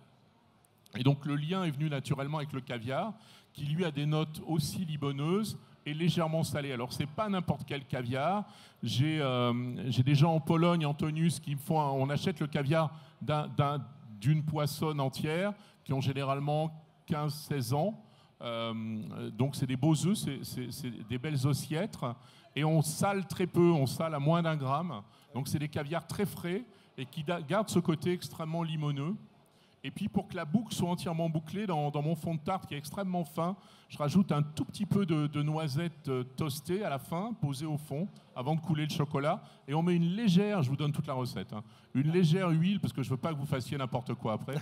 Et donc le lien est venu naturellement avec le caviar, qui lui a des notes aussi limoneuses et légèrement salées. Alors c'est pas n'importe quel caviar. J'ai des gens en Pologne, Antonius, qui me font on achète le caviar d'une poissonne entière, qui ont généralement 15-16 ans. Donc c'est des beaux œufs, c'est des belles ossiètres. Et on sale très peu, on sale à moins d'1 gramme. Donc c'est des caviars très frais et qui gardent ce côté extrêmement limoneux. Et puis pour que la boucle soit entièrement bouclée, dans mon fond de tarte qui est extrêmement fin, je rajoute un tout petit peu de noisettes toastées à la fin, posées au fond, avant de couler le chocolat. Et on met une légère, je vous donne toute la recette, hein, une légère huile, parce que je ne veux pas que vous fassiez n'importe quoi après,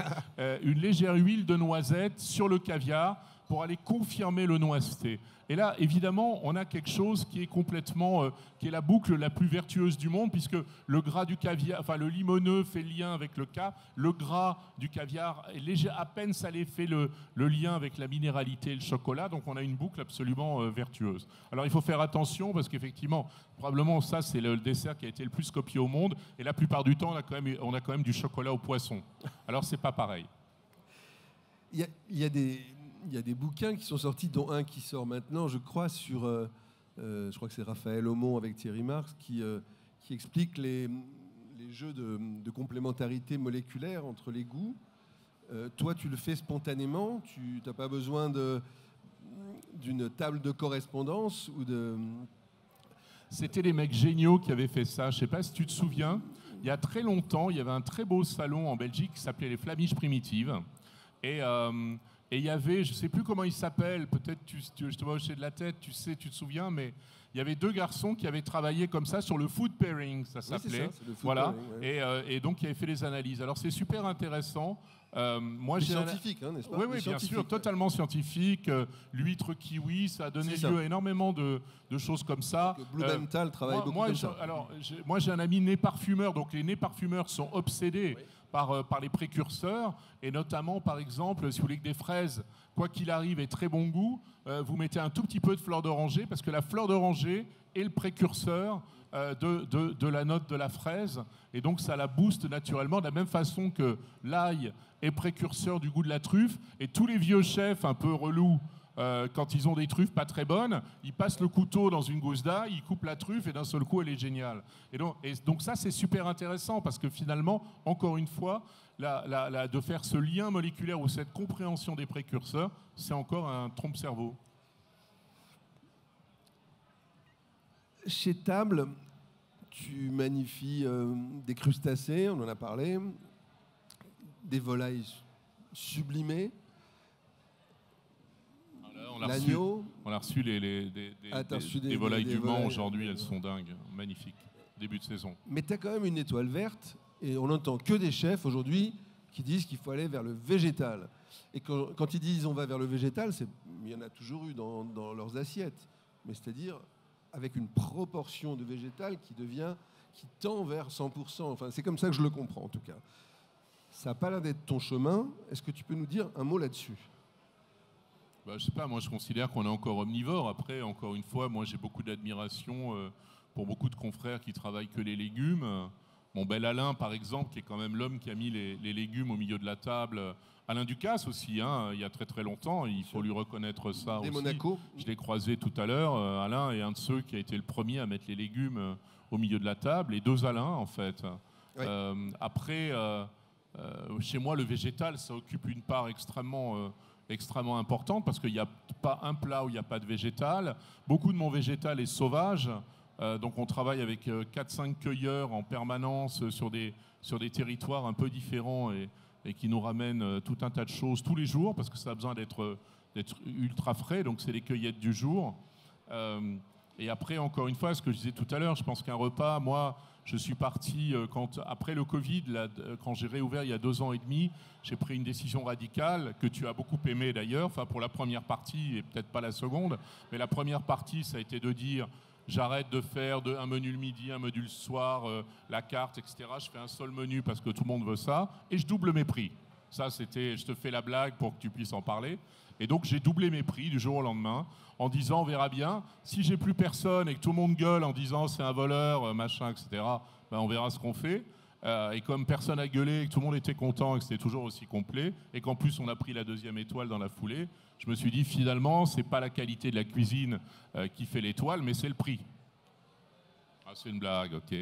une légère huile de noisette sur le caviar pour aller confirmer le noiseté. Et là, évidemment, on a quelque chose qui est complètement, qui est la boucle la plus vertueuse du monde, puisque le gras du caviar, enfin le limoneux fait le lien avec le gras du caviar est léger, à peine salé fait le lien avec la minéralité et le chocolat, donc on a une boucle absolument vertueuse. Alors il faut faire attention, parce qu'effectivement, probablement ça c'est le dessert qui a été le plus copié au monde, et la plupart du temps on a quand même du chocolat au poisson. Alors c'est pas pareil. Il y a des bouquins qui sont sortis, dont un qui sort maintenant, je crois, je crois que c'est Raphaël Aumont avec Thierry Marx, qui explique les jeux de complémentarité moléculaire entre les goûts. Toi, tu le fais spontanément, tu n'as pas besoin d'une table de correspondance ou de... C'était les mecs géniaux qui avaient fait ça. Je ne sais pas si tu te souviens, il y a très longtemps, il y avait un très beau salon en Belgique qui s'appelait les Flamiches Primitives. Et il y avait, je ne sais plus comment il s'appelle, peut-être je te vois hocher de la tête, tu te souviens, mais il y avait 2 garçons qui avaient travaillé comme ça sur le food pairing, ça s'appelait. Oui, voilà. Pairing, ouais. Et donc, qui avaient fait des analyses. Alors, c'est super intéressant. Moi, scientifique, hein, n'est-ce pas? Oui, bien sûr, totalement scientifique. L'huître kiwi, ça a donné lieu à énormément de choses comme ça. Blumenthal travaille beaucoup comme ça. Alors, moi, j'ai un ami nez parfumeur, donc les nez parfumeurs sont obsédés par les précurseurs, et notamment, par exemple, si vous voulez que des fraises, quoi qu'il arrive, aient très bon goût, vous mettez un tout petit peu de fleur d'oranger, parce que la fleur d'oranger est le précurseur de la note de la fraise, et donc ça la booste naturellement, de la même façon que l'ail est précurseur du goût de la truffe, et tous les vieux chefs un peu relous, quand ils ont des truffes pas très bonnes, ils passent le couteau dans une gousse d'ail, ils coupent la truffe et d'un seul coup elle est géniale. Et donc ça c'est super intéressant, parce que finalement, encore une fois, de faire ce lien moléculaire ou cette compréhension des précurseurs, c'est encore un trompe-cerveau. Chez Table, tu magnifies des crustacés, on en a parlé, des volailles sublimées. L'agneau. On a reçu des volailles du Mans aujourd'hui, elles sont dingues, magnifiques, début de saison. Mais tu as quand même une étoile verte, et on n'entend que des chefs aujourd'hui qui disent qu'il faut aller vers le végétal. Et quand ils disent on va vers le végétal, il y en a toujours eu dans leurs assiettes, mais c'est-à-dire avec une proportion de végétal qui tend vers 100%. Enfin, c'est comme ça que je le comprends en tout cas. Ça n'a pas l'air d'être ton chemin. Est-ce que tu peux nous dire un mot là-dessus ? Je ne sais pas, moi je considère qu'on est encore omnivore. Après, encore une fois, moi j'ai beaucoup d'admiration pour beaucoup de confrères qui travaillent que les légumes. Mon bel Alain, par exemple, qui est quand même l'homme qui a mis les légumes au milieu de la table. Alain Ducasse aussi, hein, il y a très très longtemps, il faut lui reconnaître ça aussi. Monaco. Je l'ai croisé tout à l'heure. Alain est un de ceux qui a été le premier à mettre les légumes au milieu de la table, et 2 Alains en fait. Oui. Après, chez moi, le végétal, ça occupe une part extrêmement importante, parce qu'il n'y a pas un plat où il n'y a pas de végétal. Beaucoup de mon végétal est sauvage. Donc on travaille avec 4-5 cueilleurs en permanence sur des territoires un peu différents, et qui nous ramènent tout un tas de choses tous les jours, parce que ça a besoin d'être ultra frais, donc c'est les cueillettes du jour. Et après, encore une fois, ce que je disais tout à l'heure, je pense qu'un repas, moi, je suis parti, après le Covid, quand j'ai réouvert il y a 2 ans et demi, j'ai pris une décision radicale, que tu as beaucoup aimée d'ailleurs, enfin pour la première partie et peut-être pas la seconde, mais la première partie, ça a été de dire, j'arrête de faire un menu le midi, un menu le soir, la carte, etc. Je fais un seul menu parce que tout le monde veut ça, et je double mes prix. Ça, c'était, je te fais la blague pour que tu puisses en parler. Et donc, j'ai doublé mes prix du jour au lendemain en disant, on verra bien. Si j'ai plus personne et que tout le monde gueule en disant c'est un voleur, machin, etc., ben, on verra ce qu'on fait. Et comme personne a gueulé, et que tout le monde était content et que c'était toujours aussi complet, et qu'en plus on a pris la 2e étoile dans la foulée, je me suis dit finalement, c'est pas la qualité de la cuisine qui fait l'étoile, mais c'est le prix. Ah, c'est une blague, ok.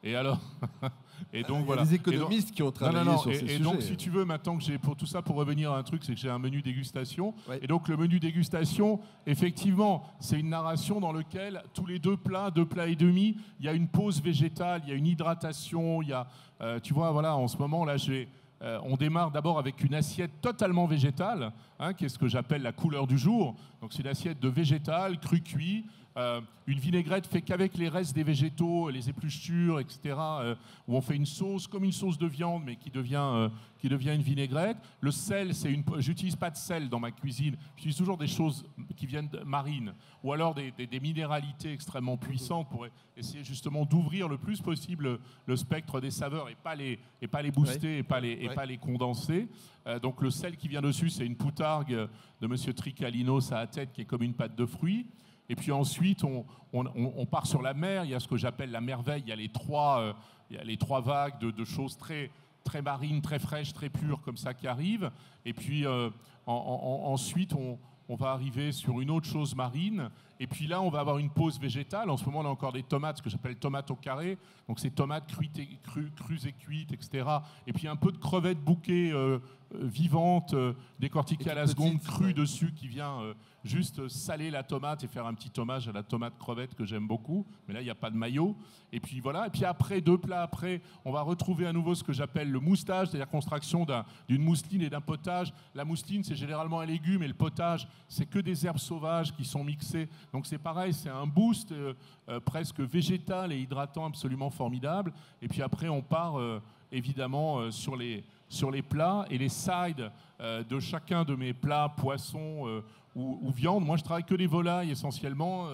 Et alors et donc, il y a des économistes qui ont travaillé sur ces sujets. Et donc, si tu veux, maintenant que j'ai pour tout ça, pour revenir à un truc, c'est que j'ai un menu dégustation. Ouais. Et donc, le menu dégustation, effectivement, c'est une narration dans laquelle tous les 2 plats et demi, il y a une pause végétale, il y a une hydratation, il y a, tu vois, voilà, en ce moment, là, on démarre d'abord avec une assiette totalement végétale, hein, qui est ce que j'appelle la couleur du jour. Donc, c'est une assiette de végétal, cru-cuit. Une vinaigrette fait qu'avec les restes des végétaux, les épluchures, etc., où on fait une sauce, comme une sauce de viande, mais qui devient une vinaigrette. Le sel, j'utilise pas de sel dans ma cuisine, j'utilise toujours des choses qui viennent de marines, ou alors des minéralités extrêmement puissantes pour essayer justement d'ouvrir le plus possible le spectre des saveurs et pas les booster, ouais. et pas les condenser. Donc le sel qui vient dessus, c'est une poutargue de Monsieur Tricalinos à la tête, qui est comme une pâte de fruits. Et puis ensuite, on part sur la mer. Il y a ce que j'appelle la merveille. Il y a les 3 vagues de choses très, très marines, très fraîches, très pures, comme ça, qui arrivent. Et puis ensuite, on va arriver sur une autre chose marine. Et puis là, on va avoir une pause végétale. En ce moment, on a encore des tomates, ce que j'appelle tomates au carré. Donc, c'est tomates crues et cuites, etc. Et puis, un peu de crevettes bouquées vivantes, décortiquées à la seconde, crues dessus, qui vient juste saler la tomate et faire un petit hommage à la tomate crevette que j'aime beaucoup. Mais là, il n'y a pas de maillot. Et puis, voilà. Et puis après, 2 plats après, on va retrouver à nouveau ce que j'appelle le moustage, c'est-à-dire construction d'une mousseline et d'un potage. La mousseline, c'est généralement un légume, et le potage, c'est que des herbes sauvages qui sont mixées. Donc c'est pareil, c'est un boost presque végétal et hydratant absolument formidable. Et puis après, on part évidemment sur les plats et les sides de chacun de mes plats, poissons ou viande. Moi, je travaille que les volailles essentiellement,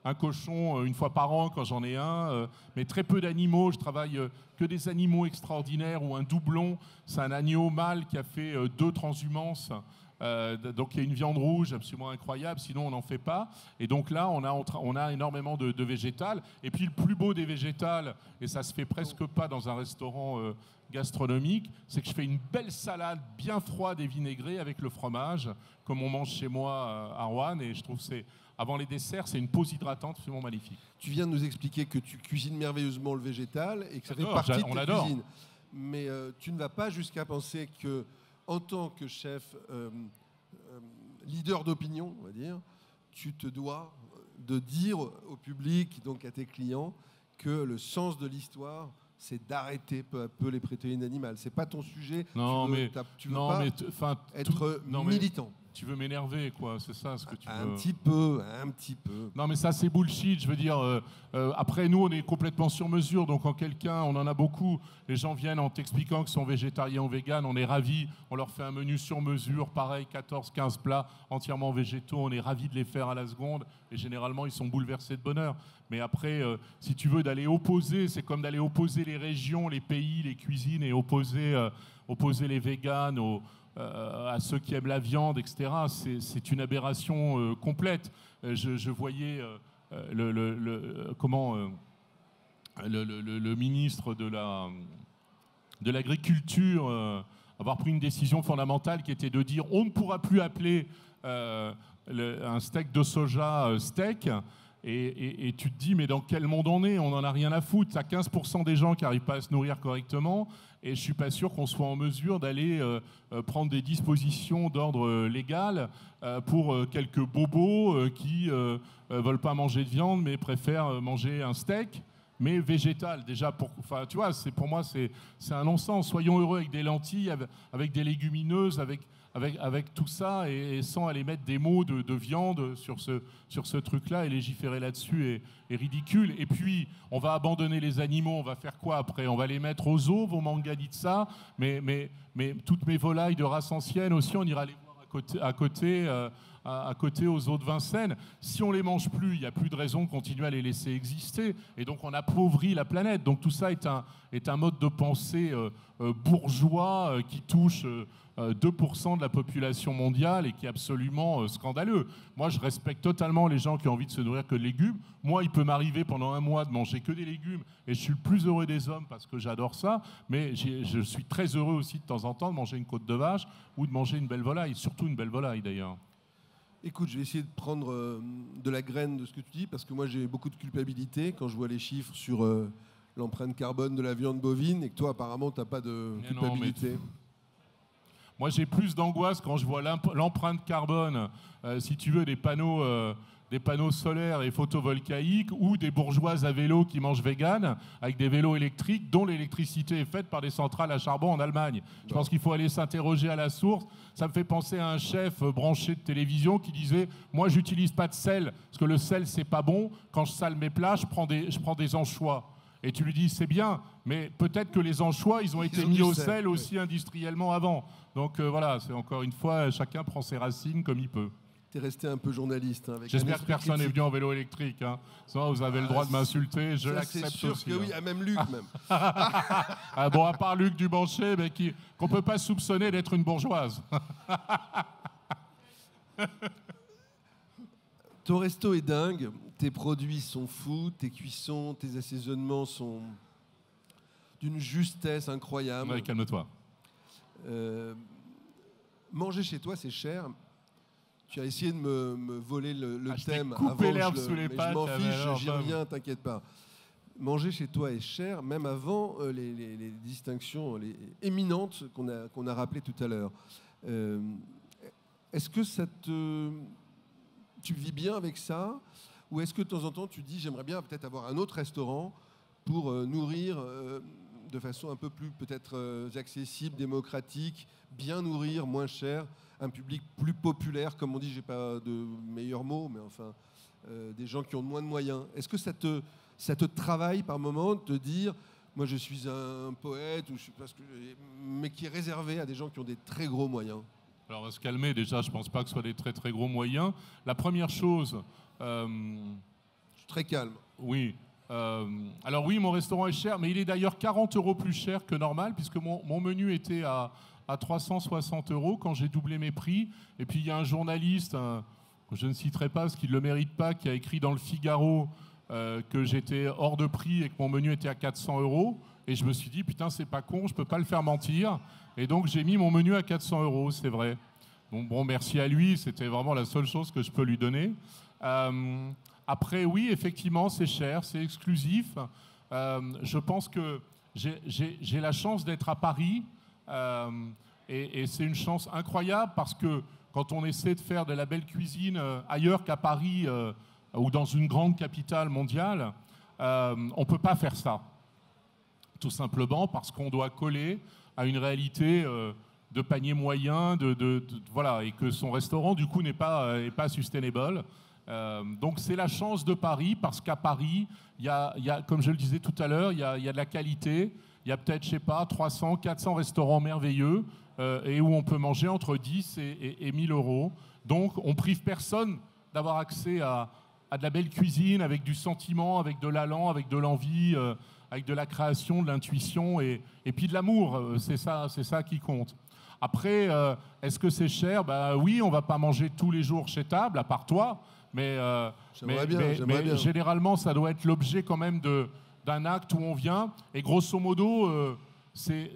un cochon une fois par an quand j'en ai un, mais très peu d'animaux. Je travaille que des animaux extraordinaires ou un doublon. C'est un agneau mâle qui a fait 2 transhumances. Donc il y a une viande rouge absolument incroyable, sinon on n'en fait pas. Et donc là, on a énormément de végétal. Et puis le plus beau des végétales, et ça se fait presque pas dans un restaurant gastronomique, c'est que je fais une belle salade bien froide et vinaigrée avec le fromage, comme on mange chez moi à Rouen. Et je trouve que avant les desserts, c'est une pause hydratante absolument magnifique. Tu viens de nous expliquer que tu cuisines merveilleusement le végétal et que ça fait partie de ta cuisine. Mais tu ne vas pas jusqu'à penser que, en tant que chef, leader d'opinion, on va dire, tu te dois de dire au public, donc à tes clients, que le sens de l'histoire, c'est d'arrêter peu à peu les protéines animales. C'est pas ton sujet. Non, tu veux pas être militant. Tu veux m'énerver, quoi, c'est ça ce que tu veux. Un petit peu. Non, mais ça, c'est bullshit. Je veux dire, après, nous, on est complètement sur mesure. Donc, quand on en a beaucoup, les gens viennent en t'expliquant qu'ils sont végétariens ou véganes, on est ravis. On leur fait un menu sur mesure, pareil, 14, 15 plats entièrement végétaux. On est ravis de les faire à la seconde. Et généralement, ils sont bouleversés de bonheur. Mais après, si tu veux d'aller opposer, c'est comme d'aller opposer les régions, les pays, les cuisines et opposer les véganes à ceux qui aiment la viande, etc. C'est une aberration complète. Je voyais le ministre de l'Agriculture avoir pris une décision fondamentale qui était de dire on ne pourra plus appeler un steak de soja steak. Et tu te dis, mais dans quel monde on est? On n'en a rien à foutre. Tu as 15% des gens qui n'arrivent pas à se nourrir correctement. Et je ne suis pas sûr qu'on soit en mesure d'aller prendre des dispositions d'ordre légal pour quelques bobos qui ne veulent pas manger de viande, mais préfèrent manger un steak, mais végétal. Déjà, tu vois, pour moi, c'est un non-sens. Soyons heureux avec des lentilles, avec des légumineuses, avec tout ça et sans aller mettre des mots de viande sur ce truc-là et légiférer là-dessus est ridicule. Et puis, on va abandonner les animaux, on va faire quoi après? On va les mettre aux zoos, vos mangadis de ça, mais toutes mes volailles de race ancienne aussi, on ira les voir à côté aux eaux de Vincennes. Si on les mange plus, il n'y a plus de raison de continuer à les laisser exister. Et donc on appauvrit la planète. Donc tout ça est un mode de pensée bourgeois qui touche 2% de la population mondiale et qui est absolument scandaleux. Moi, je respecte totalement les gens qui ont envie de se nourrir que de légumes. Moi, il peut m'arriver pendant un mois de manger que des légumes et je suis le plus heureux des hommes parce que j'adore ça. Mais je suis très heureux aussi de temps en temps de manger une côte de vache ou de manger une belle volaille, surtout une belle volaille d'ailleurs. Écoute, je vais essayer de prendre de la graine de ce que tu dis, parce que moi j'ai beaucoup de culpabilité quand je vois les chiffres sur l'empreinte carbone de la viande bovine, et que toi apparemment tu n'as pas de culpabilité. Moi j'ai plus d'angoisse quand je vois l'empreinte carbone, si tu veux, des panneaux solaires et photovoltaïques ou des bourgeoises à vélo qui mangent vegan avec des vélos électriques dont l'électricité est faite par des centrales à charbon en Allemagne. Je pense qu'il faut aller s'interroger à la source. Ça me fait penser à un chef branché de télévision qui disait « Moi, j'utilise pas de sel, parce que le sel, c'est pas bon. Quand je sale mes plats, je prends des anchois. » Et tu lui dis « C'est bien, mais peut-être que les anchois, ils ont été mis au sel aussi industriellement avant. » Donc voilà, c'est encore une fois, chacun prend ses racines comme il peut. Tu es resté un peu journaliste. Hein, j'espère que personne n'est venu en vélo électrique. Hein. Sinon, vous avez le droit de m'insulter, je l'accepte aussi. C'est sûr que oui, même Luc même. Bon, à part Luc Dubanché, mais qu'on ne peut pas soupçonner d'être une bourgeoise. Ton resto est dingue, tes produits sont fous, tes cuissons, tes assaisonnements sont d'une justesse incroyable. Ouais, calme-toi. Manger chez toi, c'est cher. Tu as essayé de me voler le thème avant. L'herbe sous les pattes. Je m'en fiche, j'y reviens, t'inquiète pas. Manger chez toi est cher, même avant les distinctions éminentes qu'on a rappelées tout à l'heure. Est-ce que tu vis bien avec ça? Ou est-ce que de temps en temps, tu dis, j'aimerais bien peut-être avoir un autre restaurant pour nourrir de façon un peu plus peut-être accessible, démocratique, bien nourrir, moins cher, un public plus populaire, comme on dit, j'ai pas de meilleurs mots, mais enfin, des gens qui ont moins de moyens. Est-ce que ça te travaille par moment de te dire, moi je suis un poète, mais qui est réservé à des gens qui ont des très gros moyens? Alors on va se calmer déjà, je ne pense pas que ce soit des très très gros moyens. La première chose... Je suis très calme. Oui. Alors oui, mon restaurant est cher, mais il est d'ailleurs 40 € plus cher que normal, puisque mon menu était à 360 € quand j'ai doublé mes prix. Et puis il y a un journaliste, je ne citerai pas parce qu'il ne le mérite pas, qui a écrit dans le Figaro que j'étais hors de prix et que mon menu était à 400 €. Et je me suis dit, putain, c'est pas con, je peux pas le faire mentir. Et donc j'ai mis mon menu à 400 €, c'est vrai. Bon, merci à lui, c'était vraiment la seule chose que je peux lui donner. Après, oui, effectivement, c'est cher, c'est exclusif. Je pense que j'ai la chance d'être à Paris. Et c'est une chance incroyable parce que quand on essaie de faire de la belle cuisine ailleurs qu'à Paris ou dans une grande capitale mondiale, on ne peut pas faire ça. Tout simplement parce qu'on doit coller à une réalité de panier moyen, voilà, et que son restaurant, du coup, n'est pas sustainable. Donc c'est la chance de Paris parce qu'à Paris, il y a, comme je le disais tout à l'heure, il y a de la qualité. Il y a peut-être, je sais pas, 300, 400 restaurants merveilleux et où on peut manger entre 10 et 1000 €. Donc, on prive personne d'avoir accès à de la belle cuisine avec du sentiment, avec de l'allant, avec de l'envie, avec de la création, de l'intuition et puis de l'amour. C'est ça qui compte. Après, est-ce que c'est cher? Oui, on ne va pas manger tous les jours chez table, à part toi. Mais généralement, ça doit être l'objet quand même d'un acte où on vient. Et grosso modo, c'est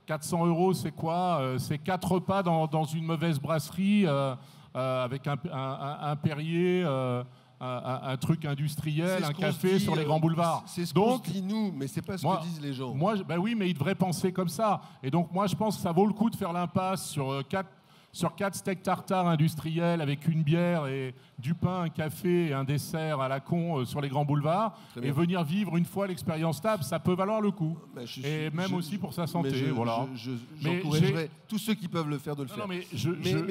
400 €, c'est quoi? C'est 4 repas dans une mauvaise brasserie avec un Perrier, un truc industriel, un café sur les grands boulevards. C'est ce qu'on dit nous, mais c'est pas ce que disent les gens. Oui, mais ils devraient penser comme ça. Et donc moi, je pense que ça vaut le coup de faire l'impasse sur 4 steaks tartare industriels avec une bière et du pain, un café et un dessert à la con sur les grands boulevards et venir vivre une fois l'expérience table, ça peut valoir le coup. Et même aussi pour sa santé. Voilà. J'encouragerais tous ceux qui peuvent le faire de le faire. Mais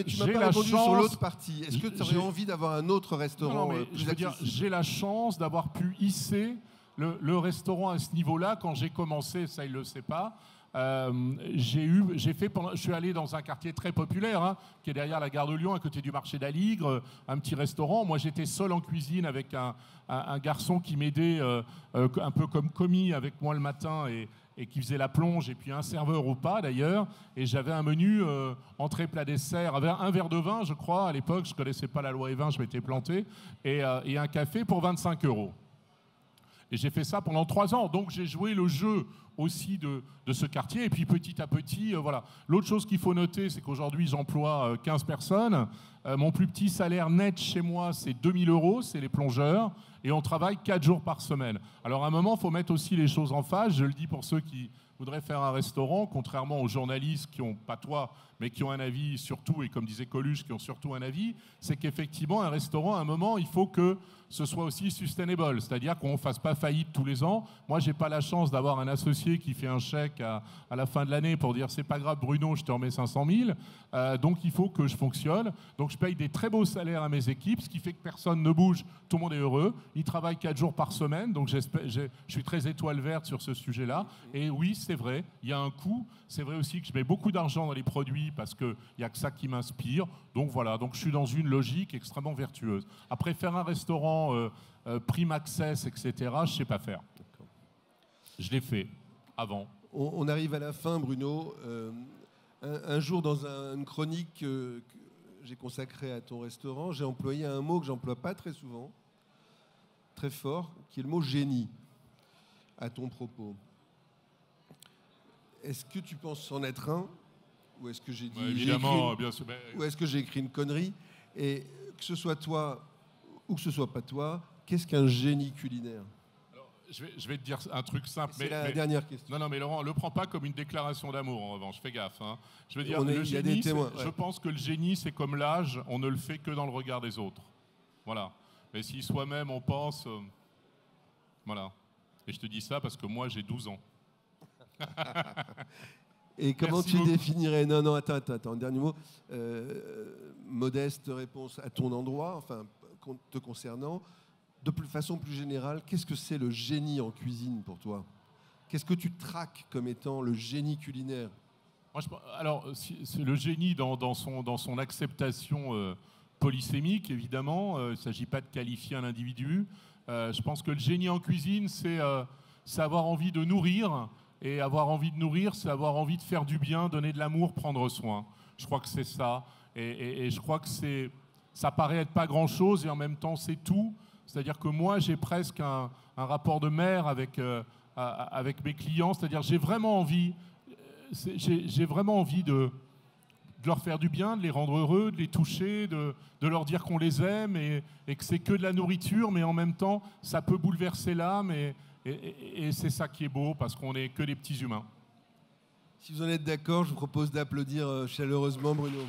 tu m'as pas répondu sur l'autre partie. Est-ce que tu aurais envie d'avoir un autre restaurant plus accessible ? J'ai la chance d'avoir pu hisser le restaurant à ce niveau-là. Quand j'ai commencé, ça il ne le sait pas, je suis allé dans un quartier très populaire, hein, qui est derrière la gare de Lyon, à côté du marché d'Aligre, un petit restaurant. Moi, j'étais seul en cuisine avec un garçon qui m'aidait un peu comme commis avec moi le matin et qui faisait la plonge, et puis un serveur au pas d'ailleurs. Et j'avais un menu entrée, plat, dessert, avec un verre de vin, je crois. À l'époque, je ne connaissais pas la loi E20, je m'étais planté, et un café pour 25 €. Et j'ai fait ça pendant 3 ans. Donc j'ai joué le jeu aussi de ce quartier. Et puis petit à petit, voilà. L'autre chose qu'il faut noter, c'est qu'aujourd'hui, j'emploie 15 personnes. Mon plus petit salaire net chez moi, c'est 2 000 €, c'est les plongeurs. Et on travaille 4 jours par semaine. Alors à un moment, il faut mettre aussi les choses en face. Je le dis pour ceux qui voudraient faire un restaurant, contrairement aux journalistes qui n'ont pas toi, mais qui ont un avis surtout, et comme disait Coluche, qui ont surtout un avis, c'est qu'effectivement, un restaurant, à un moment, il faut que ce soit aussi sustainable, c'est-à-dire qu'on ne fasse pas faillite tous les ans. Moi, je n'ai pas la chance d'avoir un associé qui fait un chèque à la fin de l'année pour dire « c'est pas grave Bruno, je te remets 500 000 ». Donc il faut que je fonctionne. Donc je paye des très beaux salaires à mes équipes, ce qui fait que personne ne bouge, tout le monde est heureux. Ils travaillent 4 jours par semaine, donc je suis très étoile verte sur ce sujet-là. Et oui, c'est vrai, il y a un coût. C'est vrai aussi que je mets beaucoup d'argent dans les produits parce qu'il n'y a que ça qui m'inspire. Donc voilà, donc je suis dans une logique extrêmement vertueuse. Après, faire un restaurant prime access, etc., je ne sais pas faire. Je l'ai fait avant. On arrive à la fin, Bruno. Un jour, dans une chronique que j'ai consacrée à ton restaurant, j'ai employé un mot que j'emploie pas très souvent, très fort, qui est le mot génie, à ton propos. Est-ce que tu penses en être un ? Ou est-ce que j'ai dit... évidemment, bien sûr. Ou est-ce que j'ai écrit une connerie ? Et que ce soit toi ou que ce soit pas toi, qu'est-ce qu'un génie culinaire ? Alors, je vais te dire un truc simple. C'est la dernière question. Non, mais Laurent, ne le prends pas comme une déclaration d'amour, en revanche. Fais gaffe. Hein. Je veux dire, il y a des témoins. Je pense que le génie, c'est comme l'âge, on ne le fait que dans le regard des autres. Voilà. Mais si soi-même, on pense... voilà. Et je te dis ça parce que moi, j'ai 12 ans. Et comment Merci tu beaucoup. définirais... Non, attends, dernier mot. Modeste réponse à ton endroit, enfin, te concernant. De façon plus générale, qu'est-ce que c'est le génie en cuisine pour toi ? Qu'est-ce que tu traques comme étant le génie culinaire ? Moi, alors, c'est le génie dans son acceptation polysémique, évidemment. Il ne s'agit pas de qualifier un individu. Je pense que le génie en cuisine, c'est avoir envie de nourrir. Et avoir envie de nourrir, c'est avoir envie de faire du bien, donner de l'amour, prendre soin. Je crois que c'est ça. Et je crois que ça paraît être pas grand-chose et en même temps, c'est tout. C'est-à-dire que moi, j'ai presque un rapport de mère avec mes clients. C'est-à-dire j'ai vraiment envie de leur faire du bien, de les rendre heureux, de les toucher, de leur dire qu'on les aime et que c'est que de la nourriture, mais en même temps, ça peut bouleverser l'âme et c'est ça qui est beau, parce qu'on n'est que des petits humains. Si vous en êtes d'accord, je vous propose d'applaudir chaleureusement Bruno.